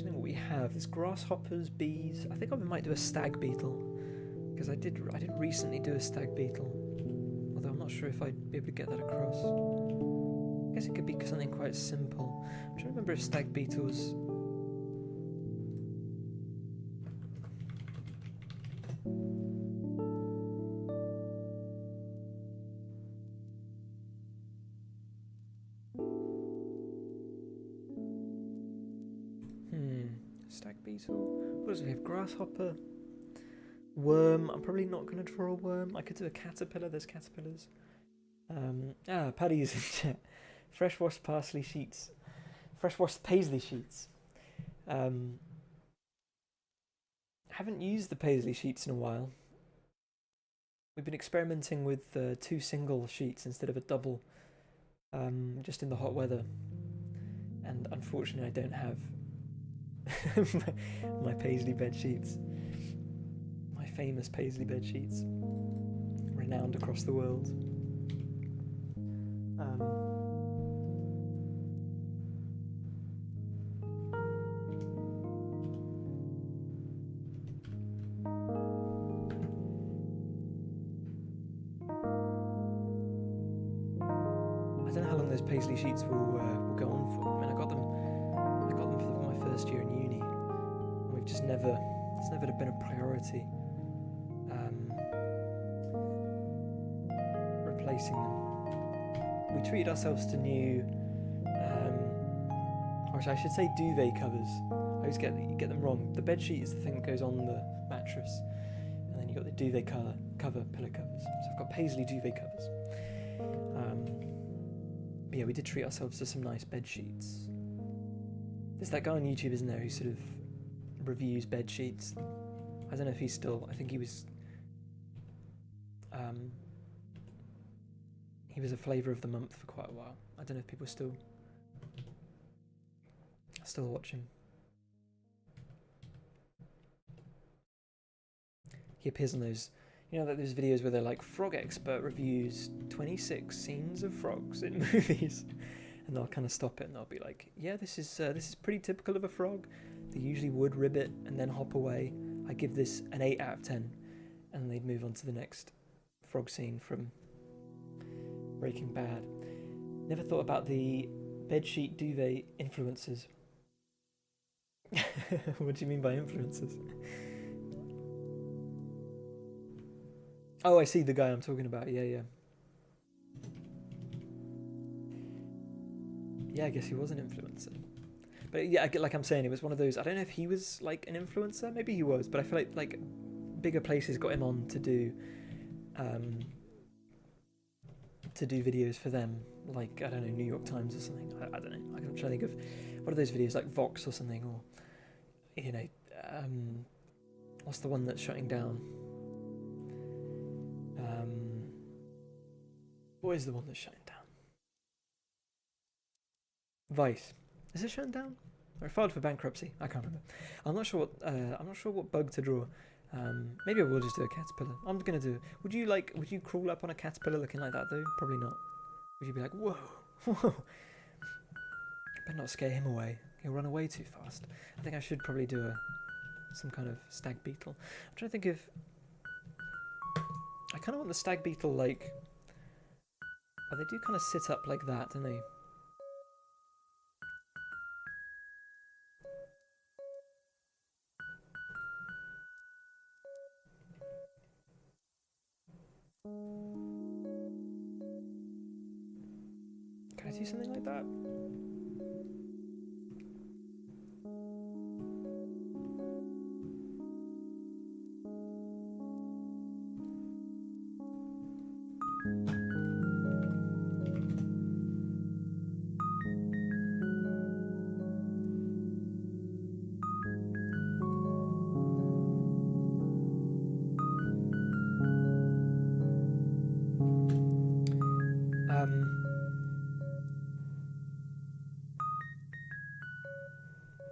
think what we have is grasshoppers, bees. I think I might do a stag beetle. Because I did recently do a stag beetle. Although I'm not sure if I'd be able to get that across. I guess it could be something quite simple. I'm trying to remember if stag beetles... Stag beetle. What else do we have? Grasshopper. Worm. I'm probably not going to draw a worm. I could do a caterpillar. There's caterpillars. Paddy is in chat. Fresh washed parsley sheets. Fresh washed paisley sheets. Haven't used the paisley sheets in a while. We've been experimenting with 2 single sheets instead of a double. Just in the hot weather. And unfortunately I don't have my paisley bed sheets. My famous paisley bed sheets. Renowned across the world. I don't know how long those paisley sheets will go on for. I mean, I got them for my first year in uni, and we've just never. It's never been a priority. Replacing them. We treated ourselves to new, or I should say duvet covers. I always get them wrong. The bed sheet is the thing that goes on the mattress, and then you got the duvet cover pillow covers. So I've got paisley duvet covers. But yeah, we did treat ourselves to some nice bed sheets. There's that guy on YouTube, isn't there, who sort of reviews bed sheets. I don't know if he's still. I think he was. He was a flavour of the month for quite a while. I don't know if people still watch him. He appears on those, you know, those videos where they're like, frog expert reviews 26 scenes of frogs in movies, and they'll kind of stop it and they'll be like, yeah, this is pretty typical of a frog. They usually would ribbit and then hop away. I give this an 8 out of 10, and they'd move on to the next frog scene from Breaking Bad. Never thought about the bedsheet duvet influencers. What do you mean by influencers? Oh, I see the guy I'm talking about. Yeah. Yeah, I guess he was an influencer. But yeah, like I'm saying, it was one of those. I don't know if he was like an influencer. Maybe he was, but I feel like bigger places got him on to do videos for them, like, I don't know, New York Times or something. I don't know. I'm trying to think of what are those videos, like Vox or something, or you know, what's the one that's shutting down? What is the one that's shutting down? Vice. Is it shutting down? Or it filed for bankruptcy? I can't remember. I'm not sure what bug to draw. Maybe I will just do a caterpillar. I'm gonna do. Would you crawl up on a caterpillar looking like that though? Probably not. Would you be like, whoa, whoa? Better not scare him away. He'll run away too fast. I think I should probably do some kind of stag beetle. I'm trying to think of. I kind of want the stag beetle like. Oh, they do kind of sit up like that, don't they? Can I do something like that?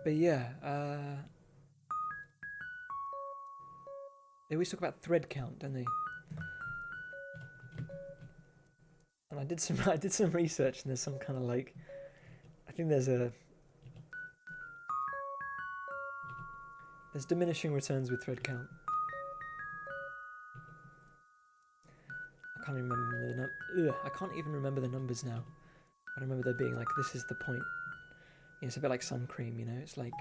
But yeah, they always talk about thread count, don't they? And I did some research, and there's some kind of like, I think there's diminishing returns with thread count. I can't even remember I can't even remember the numbers now. I remember there being like, this is the point. Yeah, it's a bit like sun cream, you know. It's like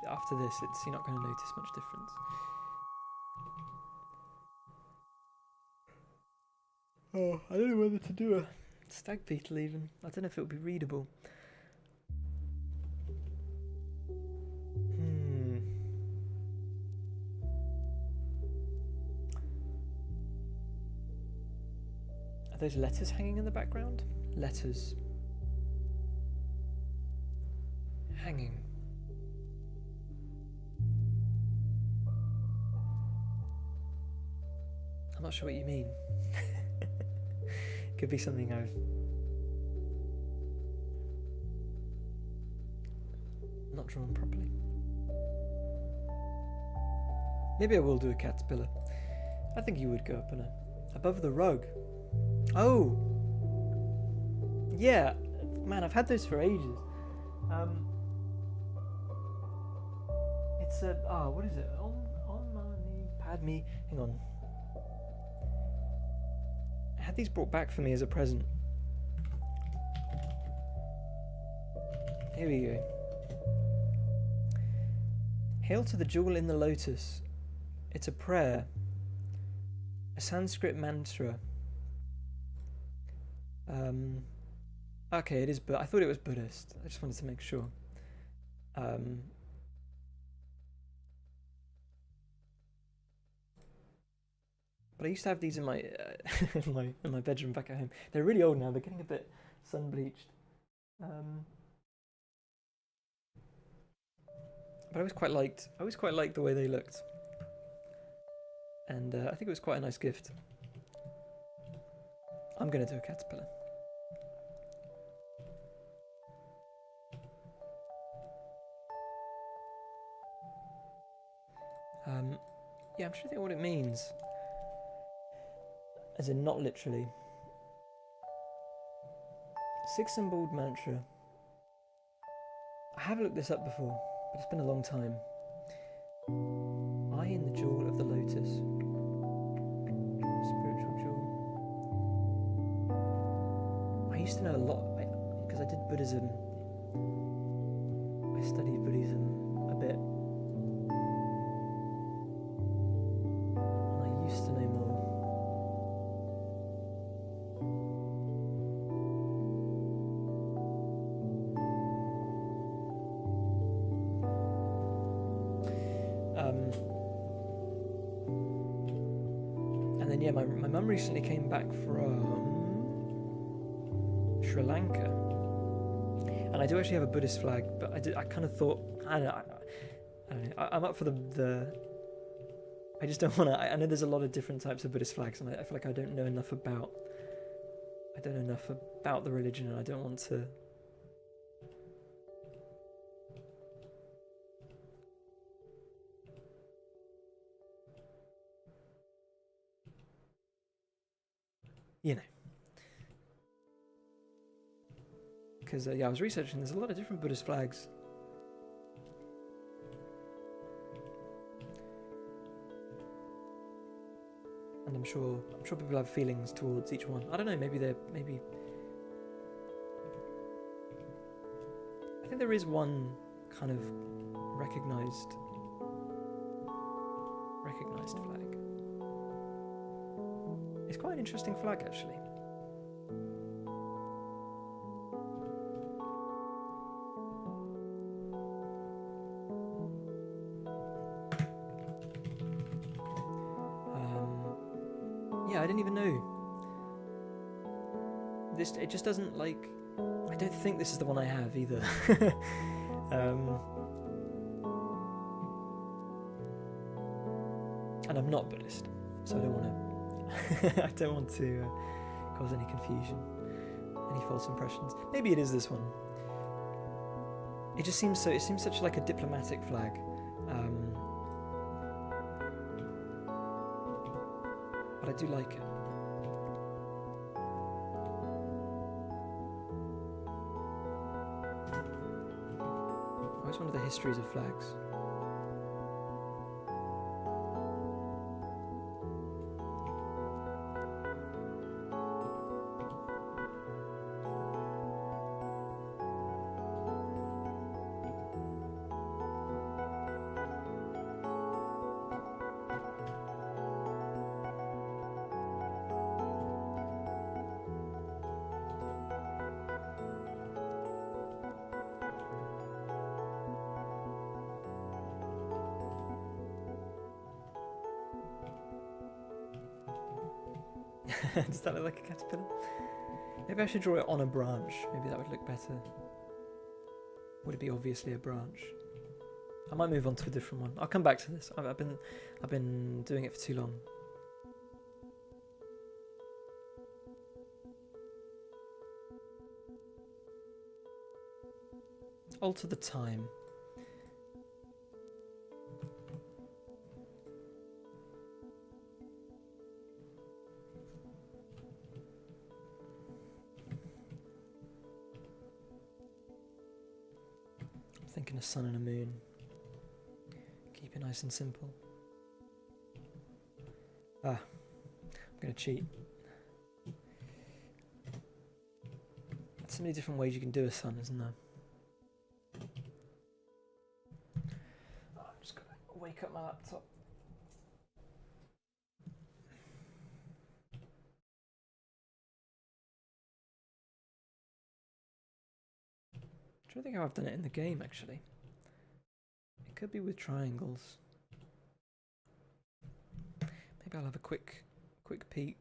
after this, you're not going to notice much difference. Oh, I don't know whether to do a stag beetle even. I don't know if it would be readable. Are those letters hanging in the background? Letters. Hanging. I'm not sure what you mean. Could be something I've not drawn properly. Maybe I will do a caterpillar. I think you would go up above the rug. Oh! Yeah, man, I've had those for ages. It's what is it? On my knee, pad me. Hang on. I had these brought back for me as a present. Here we go. Hail to the jewel in the lotus. It's a prayer. A Sanskrit mantra. Okay, it is, but I thought it was Buddhist. I just wanted to make sure. But I used to have these in my in my bedroom back at home. They're really old now. They're getting a bit sun bleached. But I always quite liked the way they looked, and I think it was quite a nice gift. I'm gonna do a caterpillar. Yeah, I'm trying to think what it means. As in, not literally. Six-symbol mantra. I have looked this up before, but it's been a long time. I in the jewel of the lotus. Spiritual jewel. I used to know a lot, because I did Buddhism. I studied Buddhism a bit. And I used to know more. then yeah, my mum recently came back from Sri Lanka, and I do actually have a Buddhist flag, but I kind of thought, I don't know, I'm up for the I just don't want to. I know there's a lot of different types of Buddhist flags, and I feel like I don't know enough about the religion, and I don't want to. You know. Because, yeah, I was researching, there's a lot of different Buddhist flags. And I'm sure people have feelings towards each one. I don't know, maybe I think there is one kind of recognized flag. It's quite an interesting flag, actually. Yeah, I didn't even know. It just doesn't, like... I don't think this is the one I have, either. And I'm not Buddhist, so I don't want to... I don't want to cause any confusion, any false impressions. Maybe it is this one. It just seems so... It seems such like a diplomatic flag. But I do like it. I always wonder the histories of flags. Does that look like a caterpillar? Maybe I should draw it on a branch. Maybe that would look better. Would it be obviously a branch? I might move on to a different one. I'll come back to this. I've been doing it for too long. Alter the time. Thinking a sun and a moon. Keep it nice and simple. I'm gonna cheat. There's so many different ways you can do a sun, isn't there? I'm just gonna wake up my laptop. I don't think how I've done it in the game, actually. It could be with triangles. Maybe I'll have a quick peek.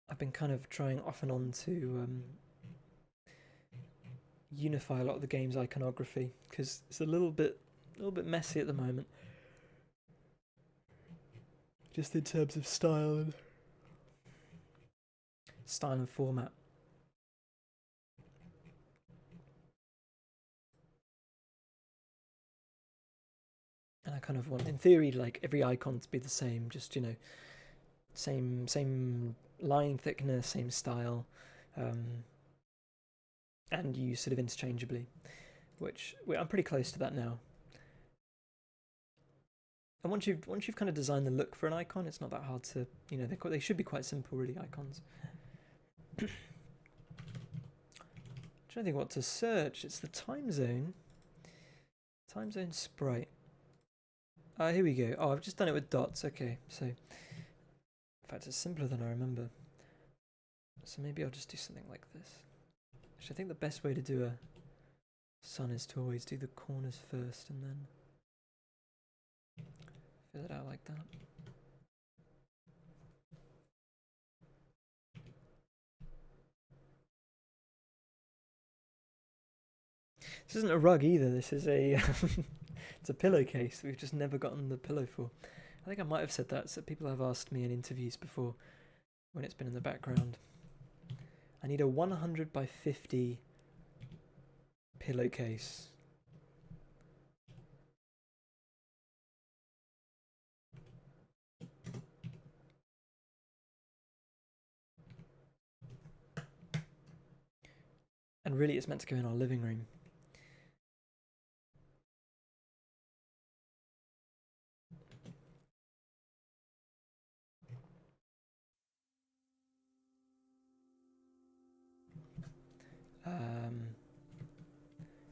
I've been kind of trying off and on to unify a lot of the game's iconography, because it's a little bit messy at the moment. Just in terms of style and format. And I kind of want, in theory, like every icon to be the same, just, you know, same line thickness, same style, and used sort of interchangeably, which I'm pretty close to that now. And once you've kind of designed the look for an icon, it's not that hard to, you know, they should be quite simple, really, icons. I'm trying to think what to search. It's the time zone sprite. Here we go. Oh, I've just done it with dots. Okay, so in fact it's simpler than I remember. So maybe I'll just do something like this. Actually, I think the best way to do a sun is to always do the corners first and then fill it out like that. This isn't a rug either, this is a it's a pillowcase. We've just never gotten the pillow for. I think I might have said that, so people have asked me in interviews before when it's been in the background. I need a 100 by 50 pillowcase. And really it's meant to go in our living room.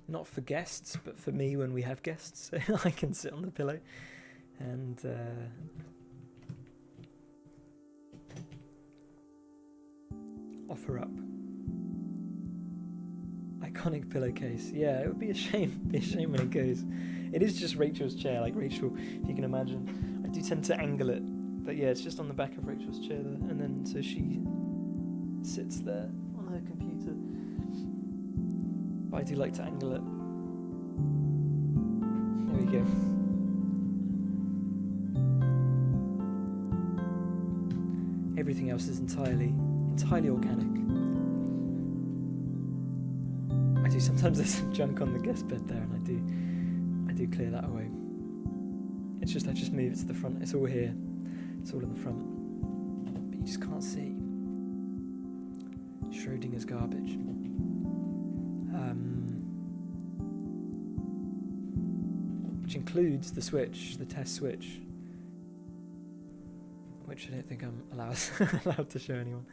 Not for guests, but for me when we have guests, I can sit on the pillow and offer up. Iconic pillowcase. Yeah, it would be a shame. Be a shame when it goes. It is just Rachel's chair, like Rachel, if you can imagine. I do tend to angle it, but yeah, it's just on the back of Rachel's chair there, and then so she sits there on her computer. But I do like to angle it. There we go. Everything else is entirely organic. I do sometimes there's some junk on the guest bed there, and I do clear that away. It's just I just move it to the front. It's all here. It's all in the front, but you just can't see. Schrodinger's garbage. Which includes the switch, the test switch, which I don't think I'm allowed to show anyone.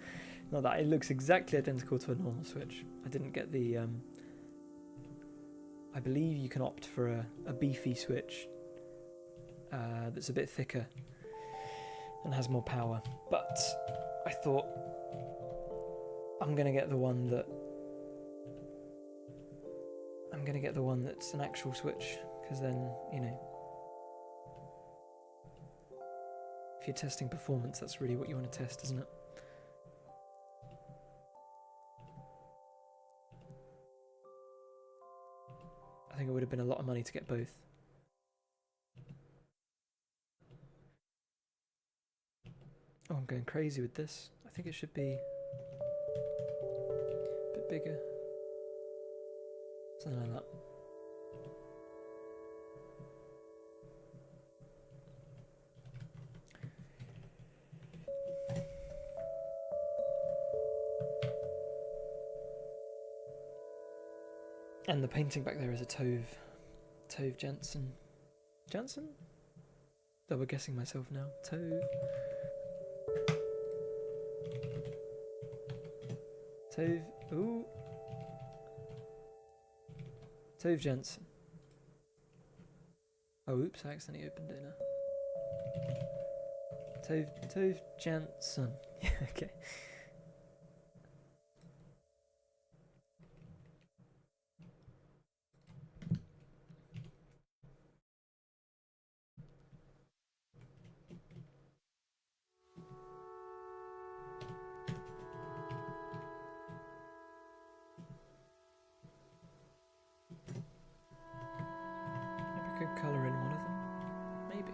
Not that it looks exactly identical to a normal switch. I didn't get the. I believe you can opt for a beefy switch that's a bit thicker and has more power. But I thought I'm gonna get the one that's an actual switch, because then, you know, if you're testing performance, that's really what you want to test, isn't it? I think it would have been a lot of money to get both. Oh, I'm going crazy with this. I think it should be a bit bigger. Something like that. And the painting back there is a Tove Jansson. Jansson? Double guessing myself now. Tove ooh. Tove Jansson. Oh, oops, I accidentally opened it now. Tove Jansson. Yeah, okay. Could colour in one of them, maybe.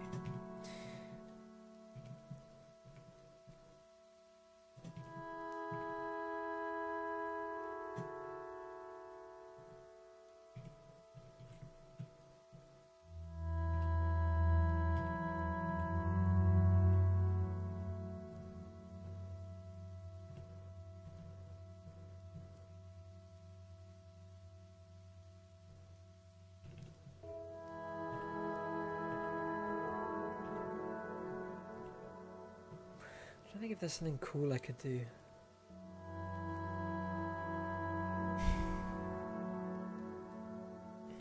I think if there's something cool I could do.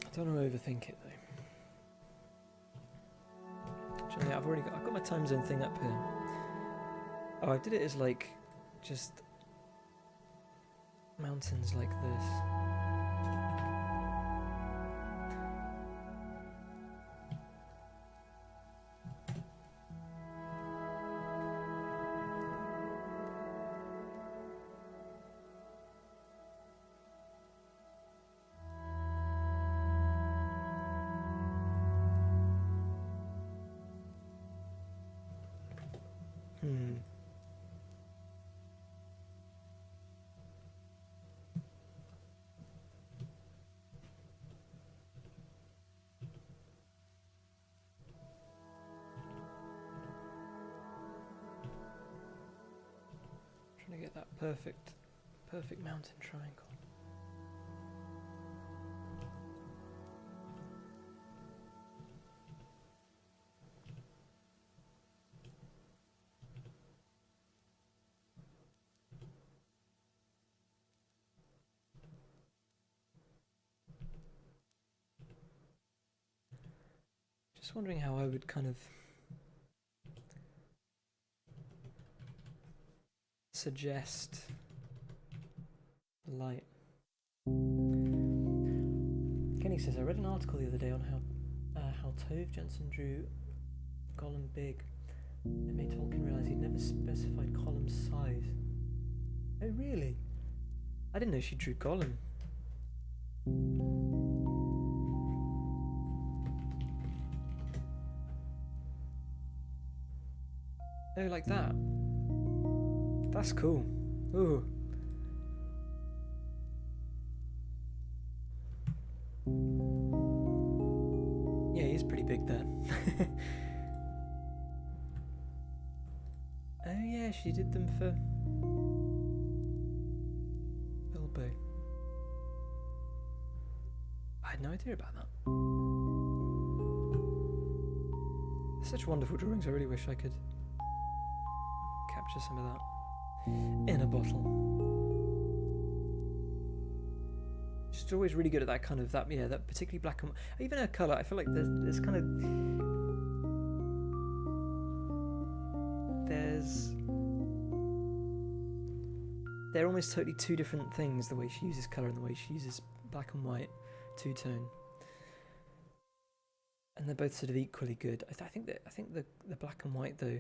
I don't want to overthink it though. Actually, I've got my time zone thing up here. Oh, I did it as like just mountains like this. Trying to get that perfect mountain triangle. Just wondering how I would kind of suggest the light. Kenny says, I read an article the other day on how Tove Jansson drew Gollum big. It made Tolkien realise he'd never specified Gollum's size. Oh really? I didn't know she drew Gollum. Oh, like that? That's cool. Ooh. Yeah, he's pretty big there. Oh yeah, she did them for Bilbo. I had no idea about that. They're such wonderful drawings, I really wish I could capture some of that in a bottle. She's always really good at that kind of, that particularly black and white. Even her colour, I feel like there's kind of, they're almost totally two different things, the way she uses colour and the way she uses black and white, two-tone. And they're both sort of equally good. I think the black and white though,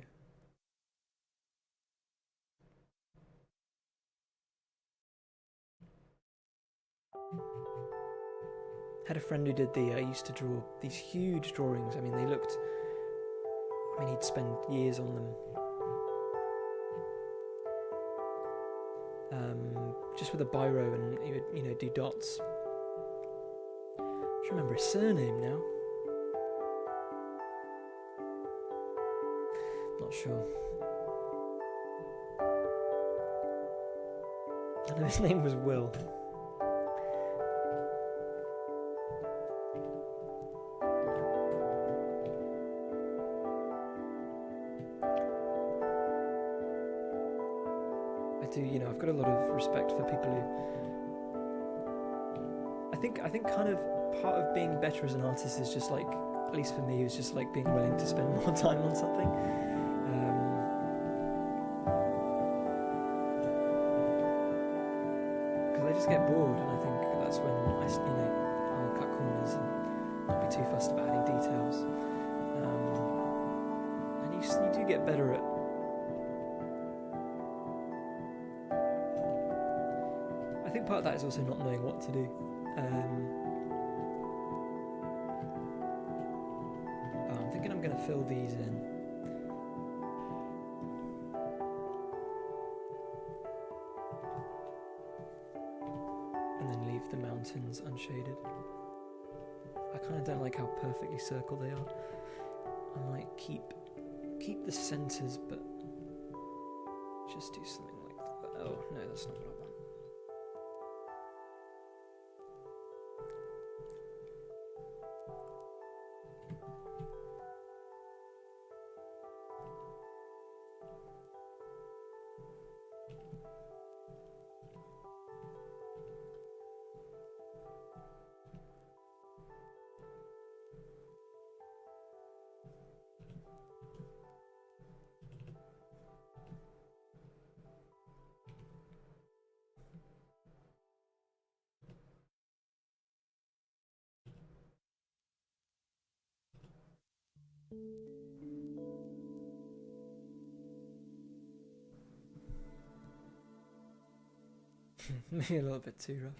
had a friend who did used to draw these huge drawings. I mean, he'd spend years on them. Just with a biro, and he would, do dots. I don't remember his surname now. Not sure. I know his name was Will. I've got a lot of respect for people who I think kind of part of being better as an artist is just like, at least for me, is just like being willing to spend more time on something. Because I just get bored, and I think that's when I'll cut corners and not be too fussed about adding details. And you do get better at I think part of that is also not knowing what to do. I'm thinking I'm going to fill these in. And then leave the mountains unshaded. I kind of don't like how perfectly circled they are. I might keep the centres, but just do something like that. Oh, no, that's not what I want. Maybe a little bit too rough.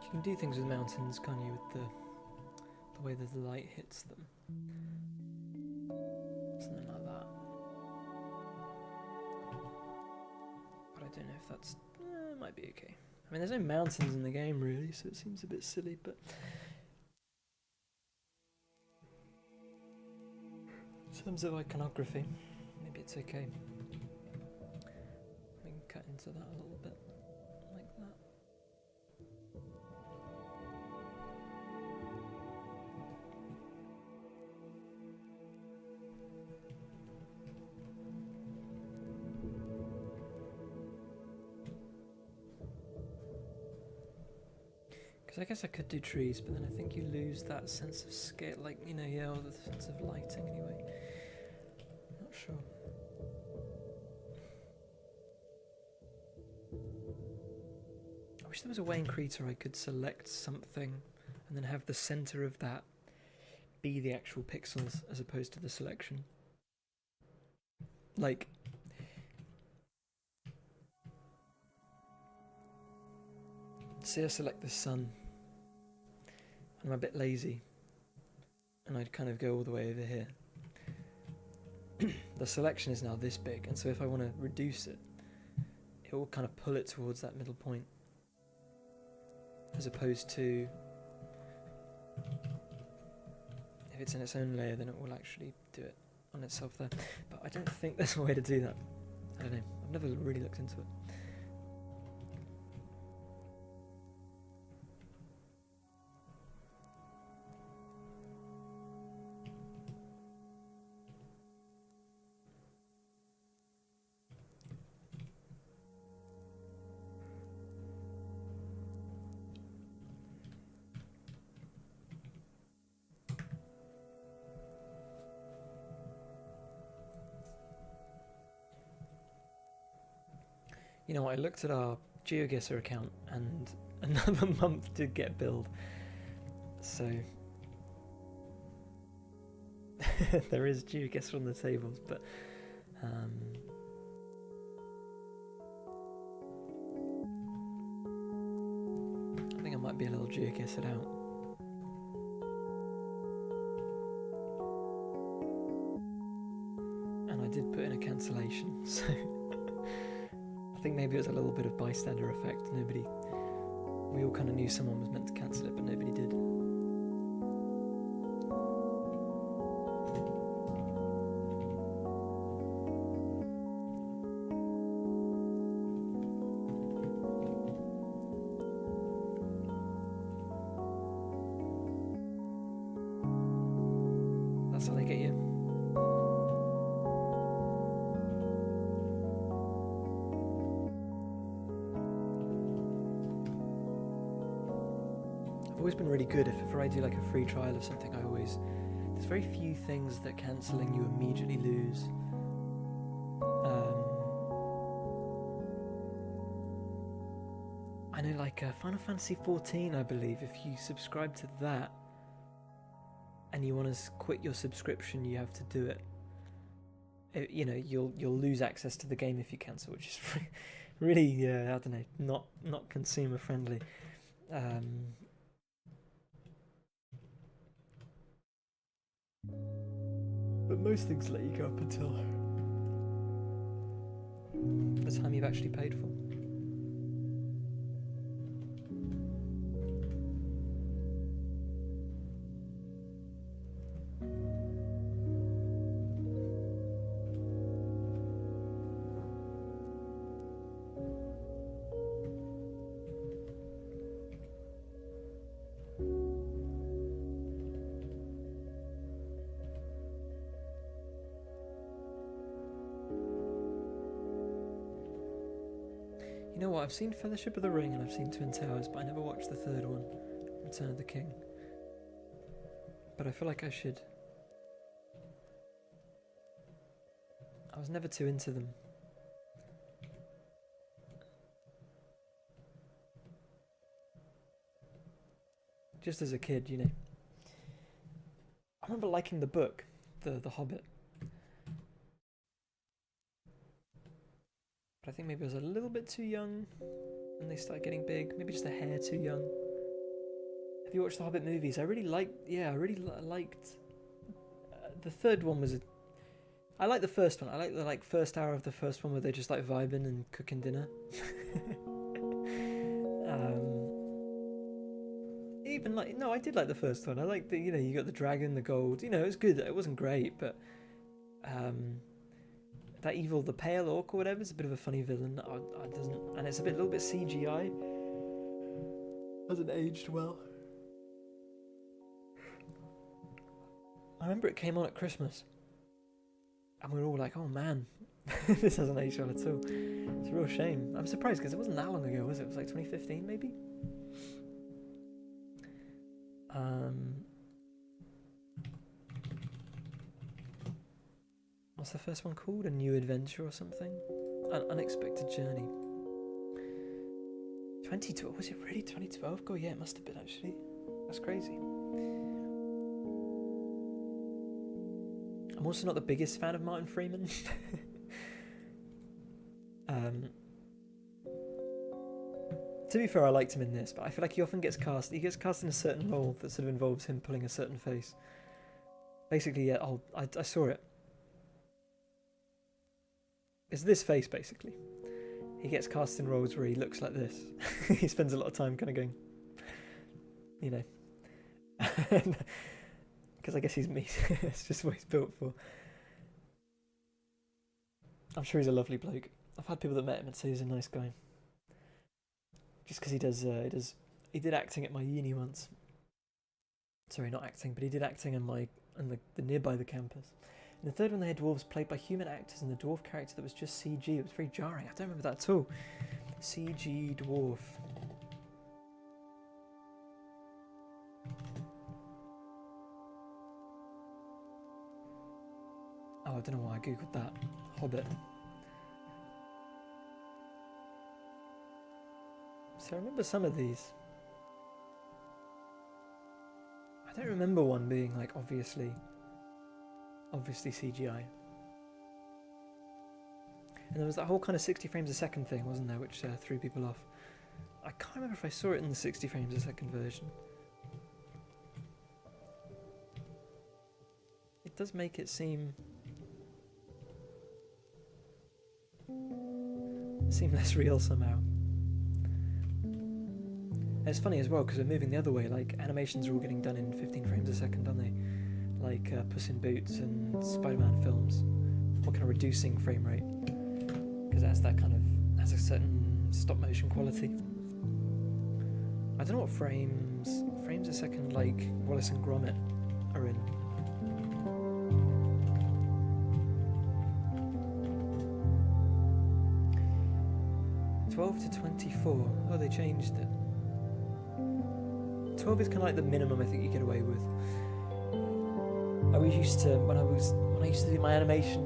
You can do things with mountains, can't you, with the way that the light hits them. Something like that. But I don't know if that's... it might be okay. I mean, there's no mountains in the game, really, so it seems a bit silly, but... in terms of iconography, maybe it's okay. We can cut into that a little bit, like that. Because I guess I could do trees, but then I think you lose that sense of scale, like, you know, yeah, or the sense of lighting anyway. Not sure. I wish there was a way in Krita I could select something and then have the center of that be the actual pixels as opposed to the selection. Like, say I select the sun, and I'm a bit lazy, and I'd kind of go all the way over here. The selection is now this big, and so if I want to reduce it, it will kind of pull it towards that middle point, as opposed to if it's in its own layer, then it will actually do it on itself there. But I don't think there's a way to do that. I don't know. I've never really looked into it. You know, I looked at our GeoGuessr account and another month did get billed. So there is GeoGuessr on the tables, but I think I might be a little GeoGuessred out. And I did put in a cancellation, so I think maybe it was a little bit of bystander effect. We all kind of knew someone was meant to cancel it, but nobody did. That's how they get you. I've always been really good if ever I do like a free trial of something. There's very few things that cancelling you immediately lose. I know, like Final Fantasy XIV, I believe, if you subscribe to that and you want to quit your subscription, you have to do it. you'll lose access to the game if you cancel, which is really, I don't know, not consumer friendly. But most things let you go up until the time you've actually paid for. You know what, I've seen Fellowship of the Ring and I've seen Twin Towers, but I never watched the third one, Return of the King. But I feel like I should. I was never too into them. Just as a kid, you know. I remember liking the book, The Hobbit. But I think maybe I was a little bit too young when they started getting big. Maybe just a hair too young. Have you watched the Hobbit movies? I really liked. The third one was I liked the first one. I liked the first hour of the first one where they're just like vibing and cooking dinner. I did like the first one. I liked the, you got the dragon, the gold. It was good. It wasn't great, but that evil, the pale orc or whatever, is a bit of a funny villain. And it's a little bit CGI. Hasn't aged well. I remember it came on at Christmas, and we were all like, "Oh man, this hasn't aged well at all." It's a real shame. I'm surprised because it wasn't that long ago, was it? It was like 2015, maybe. What's the first one called? A New Adventure or something? An Unexpected Journey. 2012? Was it really 2012? God, yeah, it must have been actually. That's crazy. I'm also not the biggest fan of Martin Freeman. To be fair, I liked him in this, but I feel like he often gets cast. He gets cast in a certain role that sort of involves him pulling a certain face. Basically, yeah. I saw it. It's this face, basically. He gets cast in roles where he looks like this. He spends a lot of time kind of going, because I guess he's me. It's just what he's built for. I'm sure he's a lovely bloke. I've had people that met him and say he's a nice guy. Just because he did acting at my uni once. Sorry, not acting, but he did acting in the nearby the campus. In the third one, they had dwarves played by human actors, and the dwarf character that was just CG. It was very jarring. I don't remember that at all. CG dwarf. Oh, I don't know why I googled that. Hobbit. So I remember some of these. I don't remember one being like obviously CGI. And there was that whole kind of 60 frames a second thing, wasn't there, which threw people off. I can't remember if I saw it in the 60 frames a second version. It does make it seem less real somehow. And it's funny as well because we're moving the other way. Like animations are all getting done in 15 frames a second, aren't they? Like Puss in Boots and Spider-Man films. We're kind of reducing frame rate because that's a certain stop motion quality. I don't know what frames a second like Wallace and Gromit are in. (12 to 24). Oh, they changed it. 12 is kind of like the minimum I think you get away with. When I used to do my animation,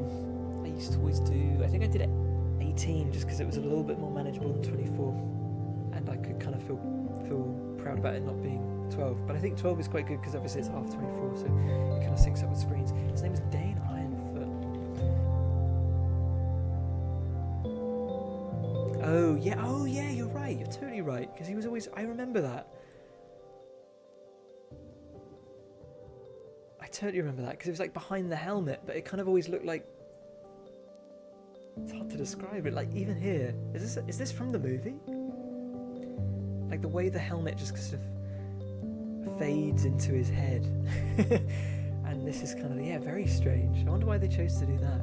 I used to always do, I think I did it 18 just because it was a little bit more manageable than 24, and I could kind of feel proud about it not being 12. But I think 12 is quite good because obviously it's half 24, so it kind of syncs up with screens. His name is Dane Ironfoot. Oh yeah, you're right. You're totally right. Because he was always. I remember that. I totally remember that because it was like behind the helmet, but it kind of always looked like. It's hard to describe it. Like even here, is this from the movie? Like the way the helmet just sort of fades into his head, and this is kind of very strange. I wonder why they chose to do that.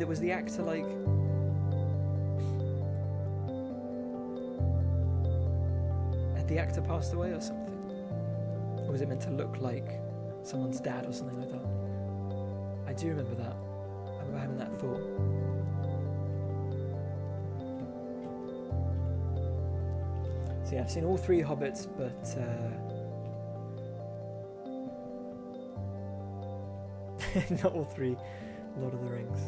Was the actor like? Had the actor passed away or something? Or was it meant to look like someone's dad or something like that? I do remember that. I remember having that thought. So yeah, I've seen all 3 Hobbits, but not all 3 Lord of the Rings.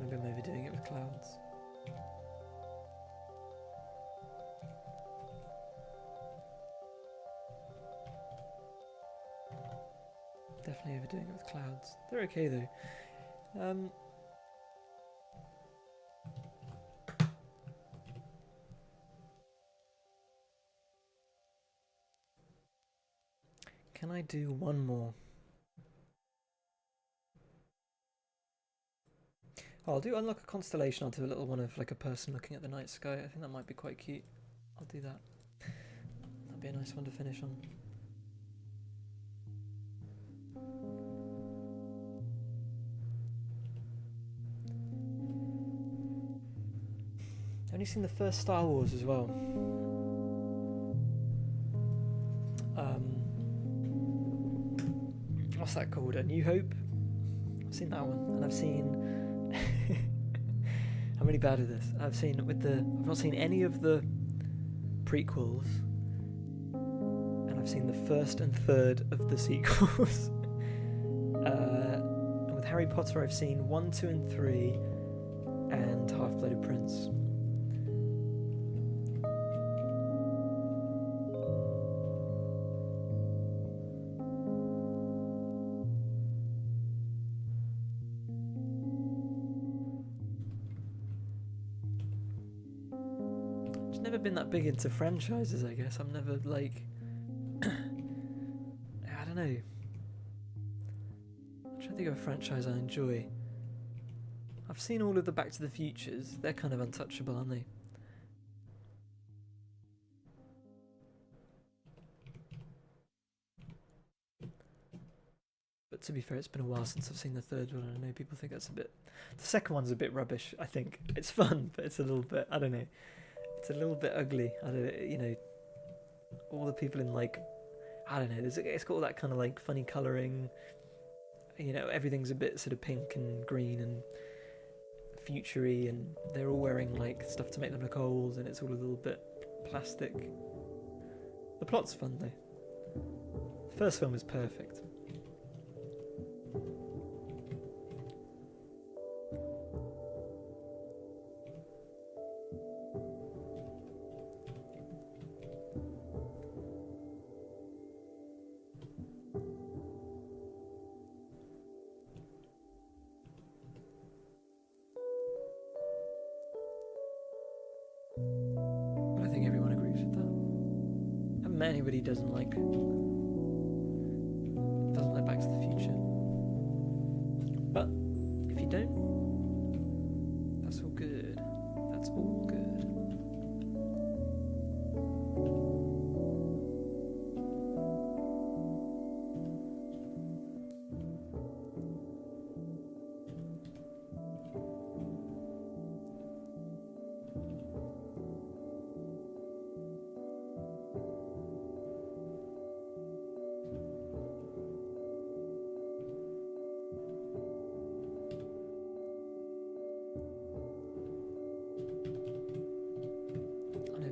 Maybe I'm overdoing it with clouds. Definitely overdoing it with clouds. They're okay though. Can I do one more? I'll do unlock a constellation. I'll do a little one of like a person looking at the night sky. I think that might be quite cute. I'll do that. That'd be a nice one to finish on. I've only seen the first Star Wars as well. What's that called? A New Hope? I've seen that one, and I've seen. I'm really bad at this. I've not seen any of the prequels, and I've seen the first and third of the sequels. And with Harry Potter, I've seen 1, 2, and 3, and Half-Blood Prince. Been that big into franchises, I guess. I'm never like I don't know. I'm trying to think of a franchise I enjoy. I've seen all of the Back to the Futures. They're kind of untouchable, aren't they? But to be fair, it's been a while since I've seen the third one. I know people think that's a bit. The second one's a bit rubbish. I think it's fun, but it's a little bit. I don't know. It's a little bit ugly. I don't, all the people in like, I don't know. It's got all that kind of like funny colouring. Everything's a bit sort of pink and green and futury, and they're all wearing like stuff to make them look old, and it's all a little bit plastic. The plot's fun though. The first film is perfect. Anybody doesn't like Back to the Future, but if you don't, that's all good. That's all good.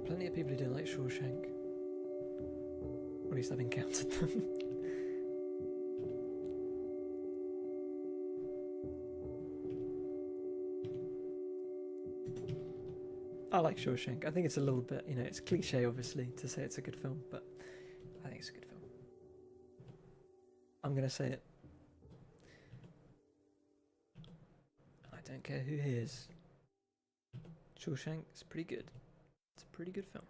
Plenty of people who don't like Shawshank. Or at least I've encountered them. I like Shawshank. I think it's a little bit, you know, it's cliche obviously to say it's a good film, but I think it's a good film. I'm gonna say it. I don't care who hears. Shawshank is pretty good. It's a pretty good film.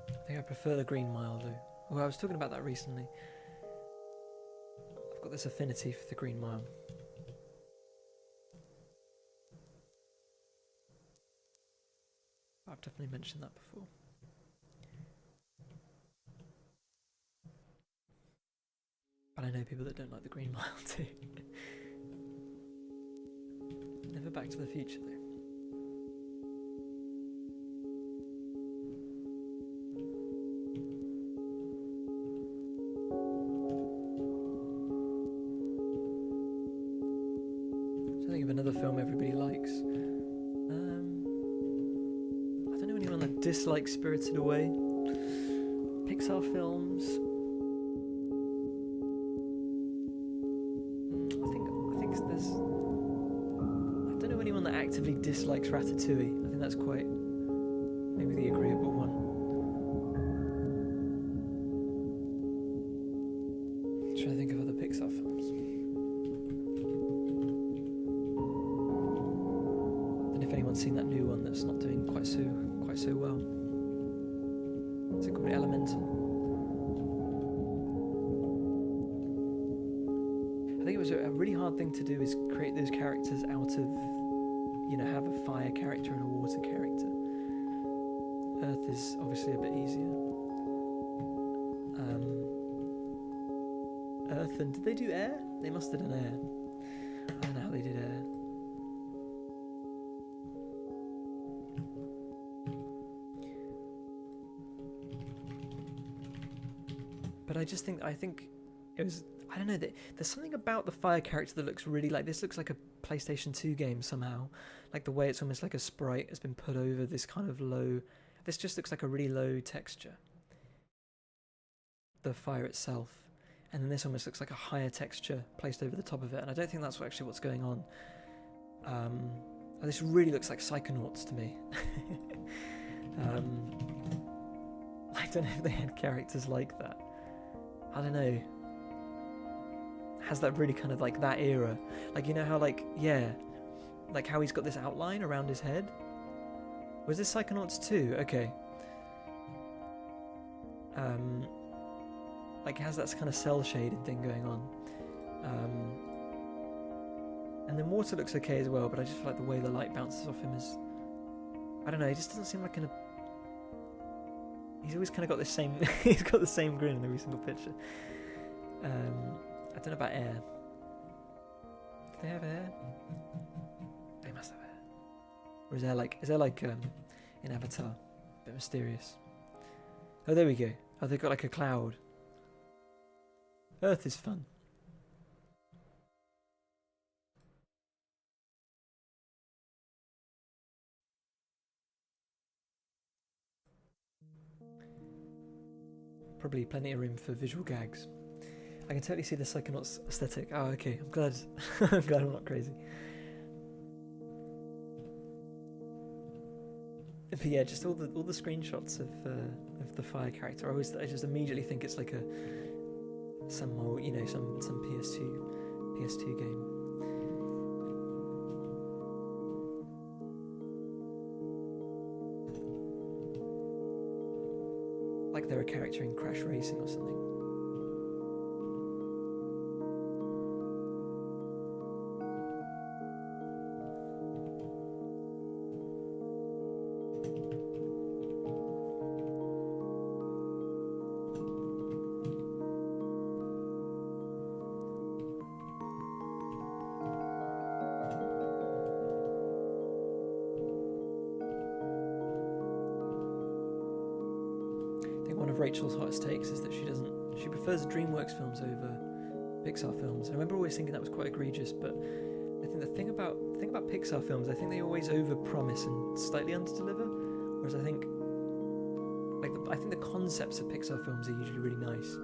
I think I prefer the Green Mile though. Well, I was talking about that recently. I've got this affinity for the Green Mile. I've definitely mentioned that before. But I know people that don't like the Green Mile too. Never Back to the Future though. So I think of another film everybody likes. I don't know anyone that dislikes Spirited Away. Pixar films. I think there's. I don't know anyone that actively dislikes Ratatouille. I think that's quite maybe the agreeable one. I'm trying to think of other Pixar films. And if anyone's seen that new one that's not doing quite so well. Is it called Elemental? I think it was a really hard thing to do is create those characters out of, you know, have a fire character and a water character. Earth is obviously a bit easier. Earth, and did they do air? They must have done air. I don't know how they did air. But I think it was, I don't know, there's something about the fire character that looks really like, this looks like a PlayStation 2 game somehow. Like the way it's almost like a sprite has been put over this kind of low, this just looks like a really low texture. The fire itself. And then this almost looks like a higher texture placed over the top of it. And I don't think that's actually what's going on. This really looks like Psychonauts to me. I don't know if they had characters like that. I don't know. Has that really kind of like that era? Like, you know how like, yeah, like how he's got this outline around his head? Was this Psychonauts 2? Okay. Like has that kind of cell shaded thing going on. And then water looks okay as well, but I just feel like the way the light bounces off him is, I don't know, he just doesn't seem like he's always kind of got this same, he's got the same grin in every single picture. I don't know about air. Do they have air? They must have air. Or is there like in Avatar? A bit mysterious. Oh, there we go. Oh, they've got like a cloud. Earth is fun. Probably plenty of room for visual gags. I can totally see the Psychonauts aesthetic. Oh, okay. I'm glad. I'm glad I'm not crazy. But yeah, just all the screenshots of the fire character. I just immediately think it's like some PS2 game. like they're a character in Crash Racing or something. Rachel's hottest takes is that she prefers DreamWorks films over Pixar films. I remember always thinking that was quite egregious, but I think the thing about Pixar films, I think they always overpromise and slightly underdeliver. Whereas I think the concepts of Pixar films are usually really nice,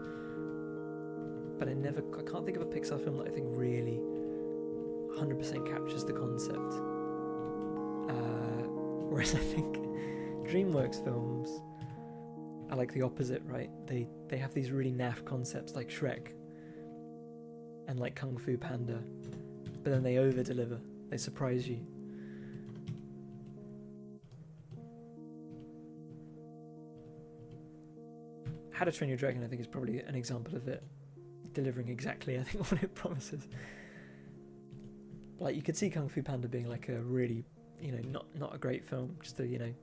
but I can't think of a Pixar film that I think really 100% captures the concept. Whereas I think DreamWorks films are like the opposite, right? They have these really naff concepts like Shrek and like Kung Fu Panda, but then they over-deliver. They surprise you. How to Train Your Dragon, I think, is probably an example of it delivering exactly, I think, what it promises. Like, you could see Kung Fu Panda being like a really, not a great film, just a,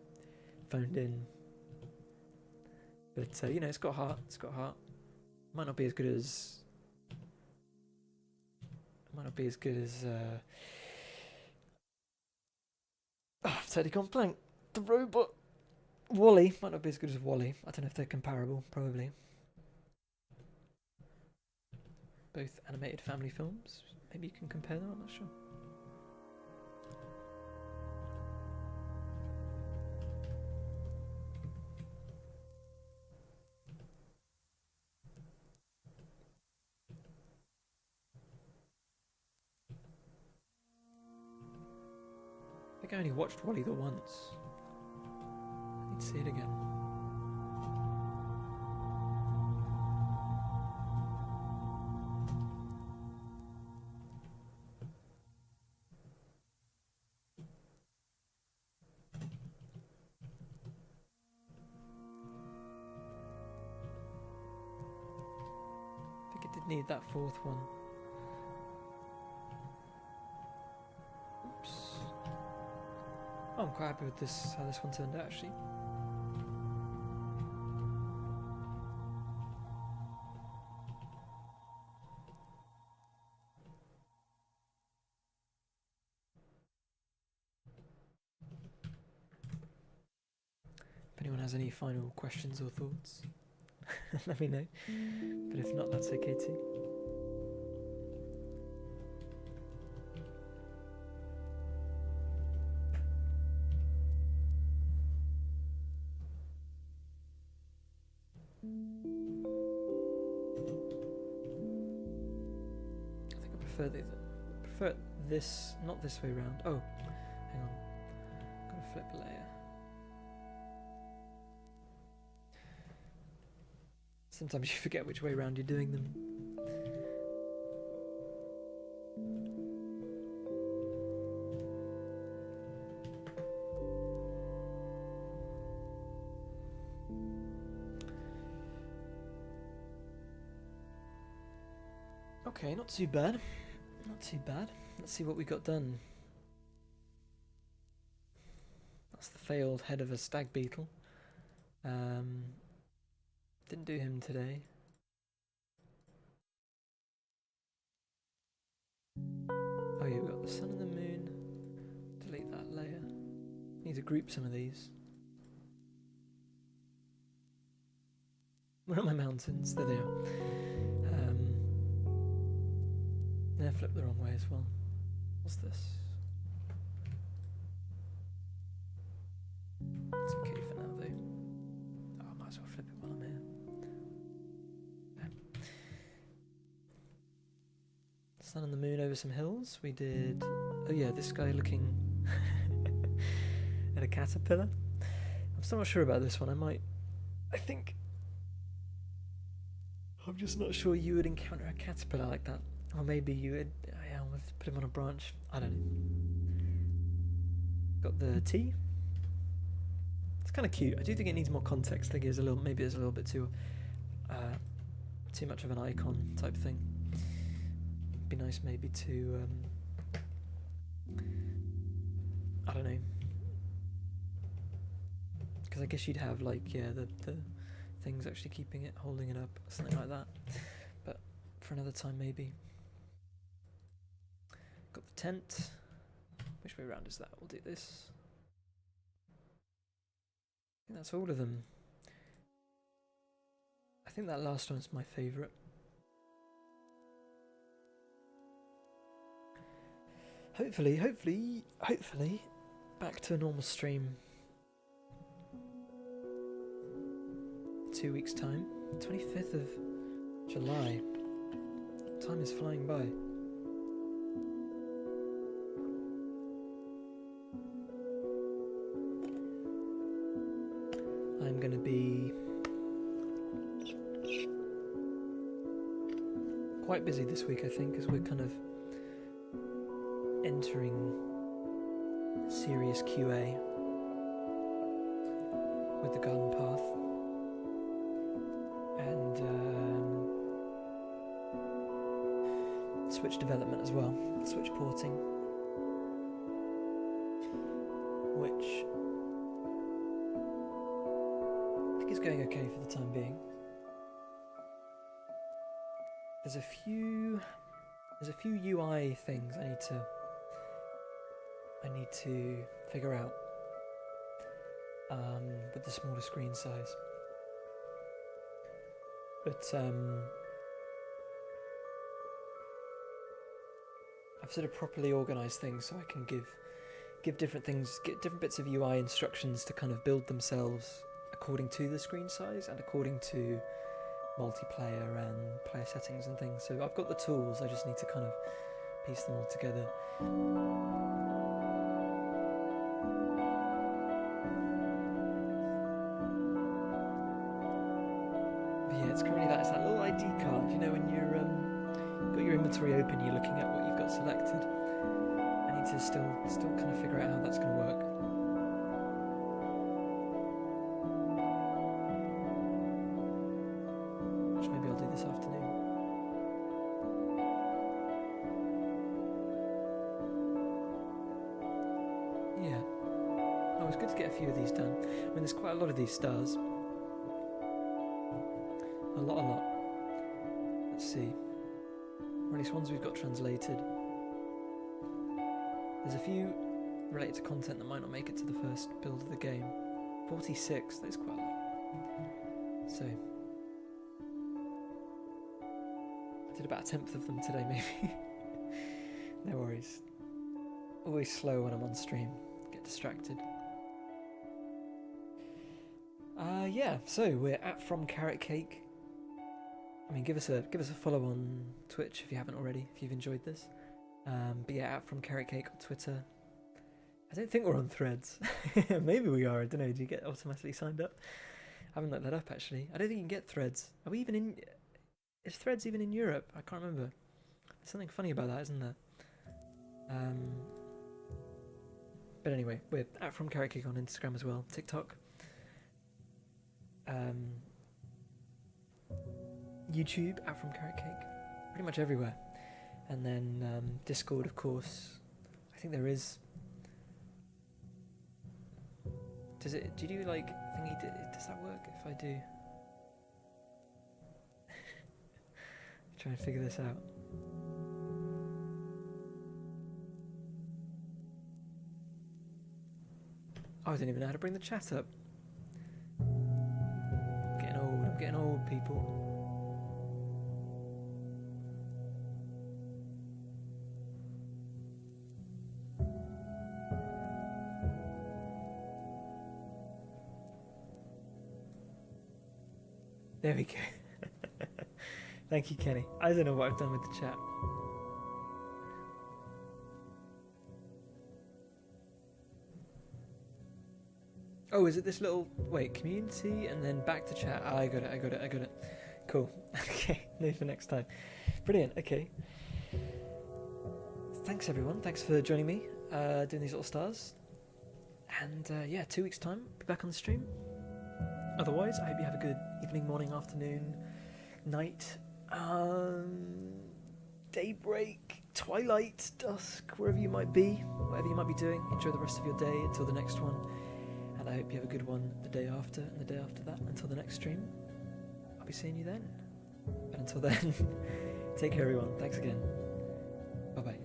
phoned in. But, it's got heart. It's got heart. Might not be as good as... I've totally gone blank. The robot. WALL-E. Might not be as good as WALL-E. I don't know if they're comparable. Probably. Both animated family films. Maybe you can compare them. I'm not sure. I only watched WALL-E the once. I need to see it again. I think it did need that fourth one. I'm quite happy with this, how this one turned out, actually. If anyone has any final questions or thoughts, let me know. But if not, that's okay too. Prefer this, not this way round. Oh, hang on. Gotta flip a layer. Sometimes you forget which way round you're doing them. Okay, not too bad. Not too bad. Let's see what we got done. That's the failed head of a stag beetle. Didn't do him today. Oh yeah, we've got the sun and the moon. Delete that layer. Need to group some of these. Where are my mountains? There they are. They're flipped the wrong way as well. What's this? It's okay for now though. Oh, I might as well flip it while I'm here. There. Sun and the moon over some hills. We did... Oh yeah, this guy looking at a caterpillar. I'm still not sure about this one. I think... I'm just not sure you would encounter a caterpillar like that. Or maybe you would, yeah, we'll put him on a branch. I don't know. Got the tea. It's kind of cute. I do think it needs more context. I think it's a little, maybe it's a little bit too much of an icon type thing. Be nice maybe to I don't know, because I guess you'd have like the things actually keeping it, holding it up, something like that. But for another time maybe. Got the tent. Which way around is that? We'll do this. I think that's all of them. I think that last one's my favourite. Hopefully, back to a normal stream. 2 weeks' time. 25th of July. Time is flying by. I'm going to be quite busy this week, I think, as we're kind of entering serious QA with the Garden Path and Switch development as well, Switch porting, which I think is going okay for the time being. There's a few UI things I need to figure out with the smaller screen size. But I've sort of properly organised things so I can give different things, get different bits of UI instructions to kind of build themselves according to the screen size and according to multiplayer and player settings and things. So I've got the tools, I just need to kind of piece them all together. But yeah, it's currently it's that little ID card, you know, when you've got your inventory open, you're looking at what you've got selected. I need to still kind of figure out how that's going to work. This afternoon. Yeah. Oh, it's good to get a few of these done. I mean, there's quite a lot of these stars. A lot. Let's see. Or at least ones we've got translated. There's a few related to content that might not make it to the first build of the game. 46, that's quite a lot. So did about a 10th of them today, maybe. No worries. Always slow when I'm on stream. Get distracted. Yeah. So we're at From Carrot Cake. I mean, give us a follow on Twitch if you haven't already. If you've enjoyed this. But yeah, at From Carrot Cake on Twitter. I don't think we're on Threads. Maybe we are. I don't know. Do you get automatically signed up? I haven't looked that up actually. I don't think you can get Threads. Are we even in? Is Threads even in Europe? I can't remember. There's something funny about that, isn't there? But anyway, we're at From Carrot Cake on Instagram as well, TikTok, YouTube at From Carrot Cake, pretty much everywhere. And then Discord, of course. I think there is. Do you do like thingy? Does that work if I do? Try and figure this out. Oh, I don't even know how to bring the chat up. I'm getting old, people. There we go. Thank you, Kenny. I don't know what I've done with the chat. Oh, is it this little... Wait, community and then back to chat. I got it. Cool. Okay, no for next time. Brilliant, okay. Thanks, everyone. Thanks for joining me, doing these little stars. And yeah, 2 weeks' time, be back on the stream. Otherwise, I hope you have a good evening, morning, afternoon, night, daybreak, twilight, dusk, wherever you might be, whatever you might be doing. Enjoy the rest of your day until the next one. And I hope you have a good one the day after and the day after that. Until the next stream, I'll be seeing you then. But until then, take care, everyone. Thanks again. Bye-bye.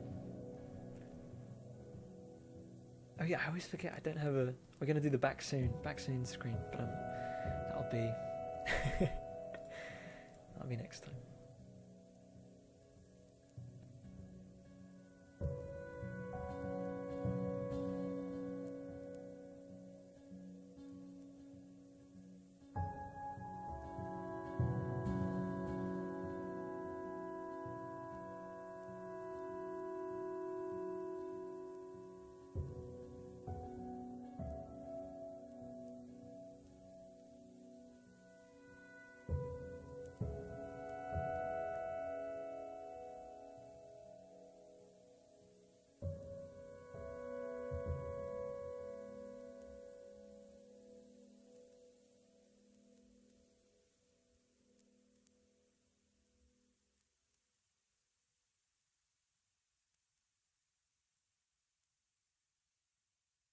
Oh yeah, I always forget I don't have a... We're going to do the back soon screen, but that'll be... that'll be next time.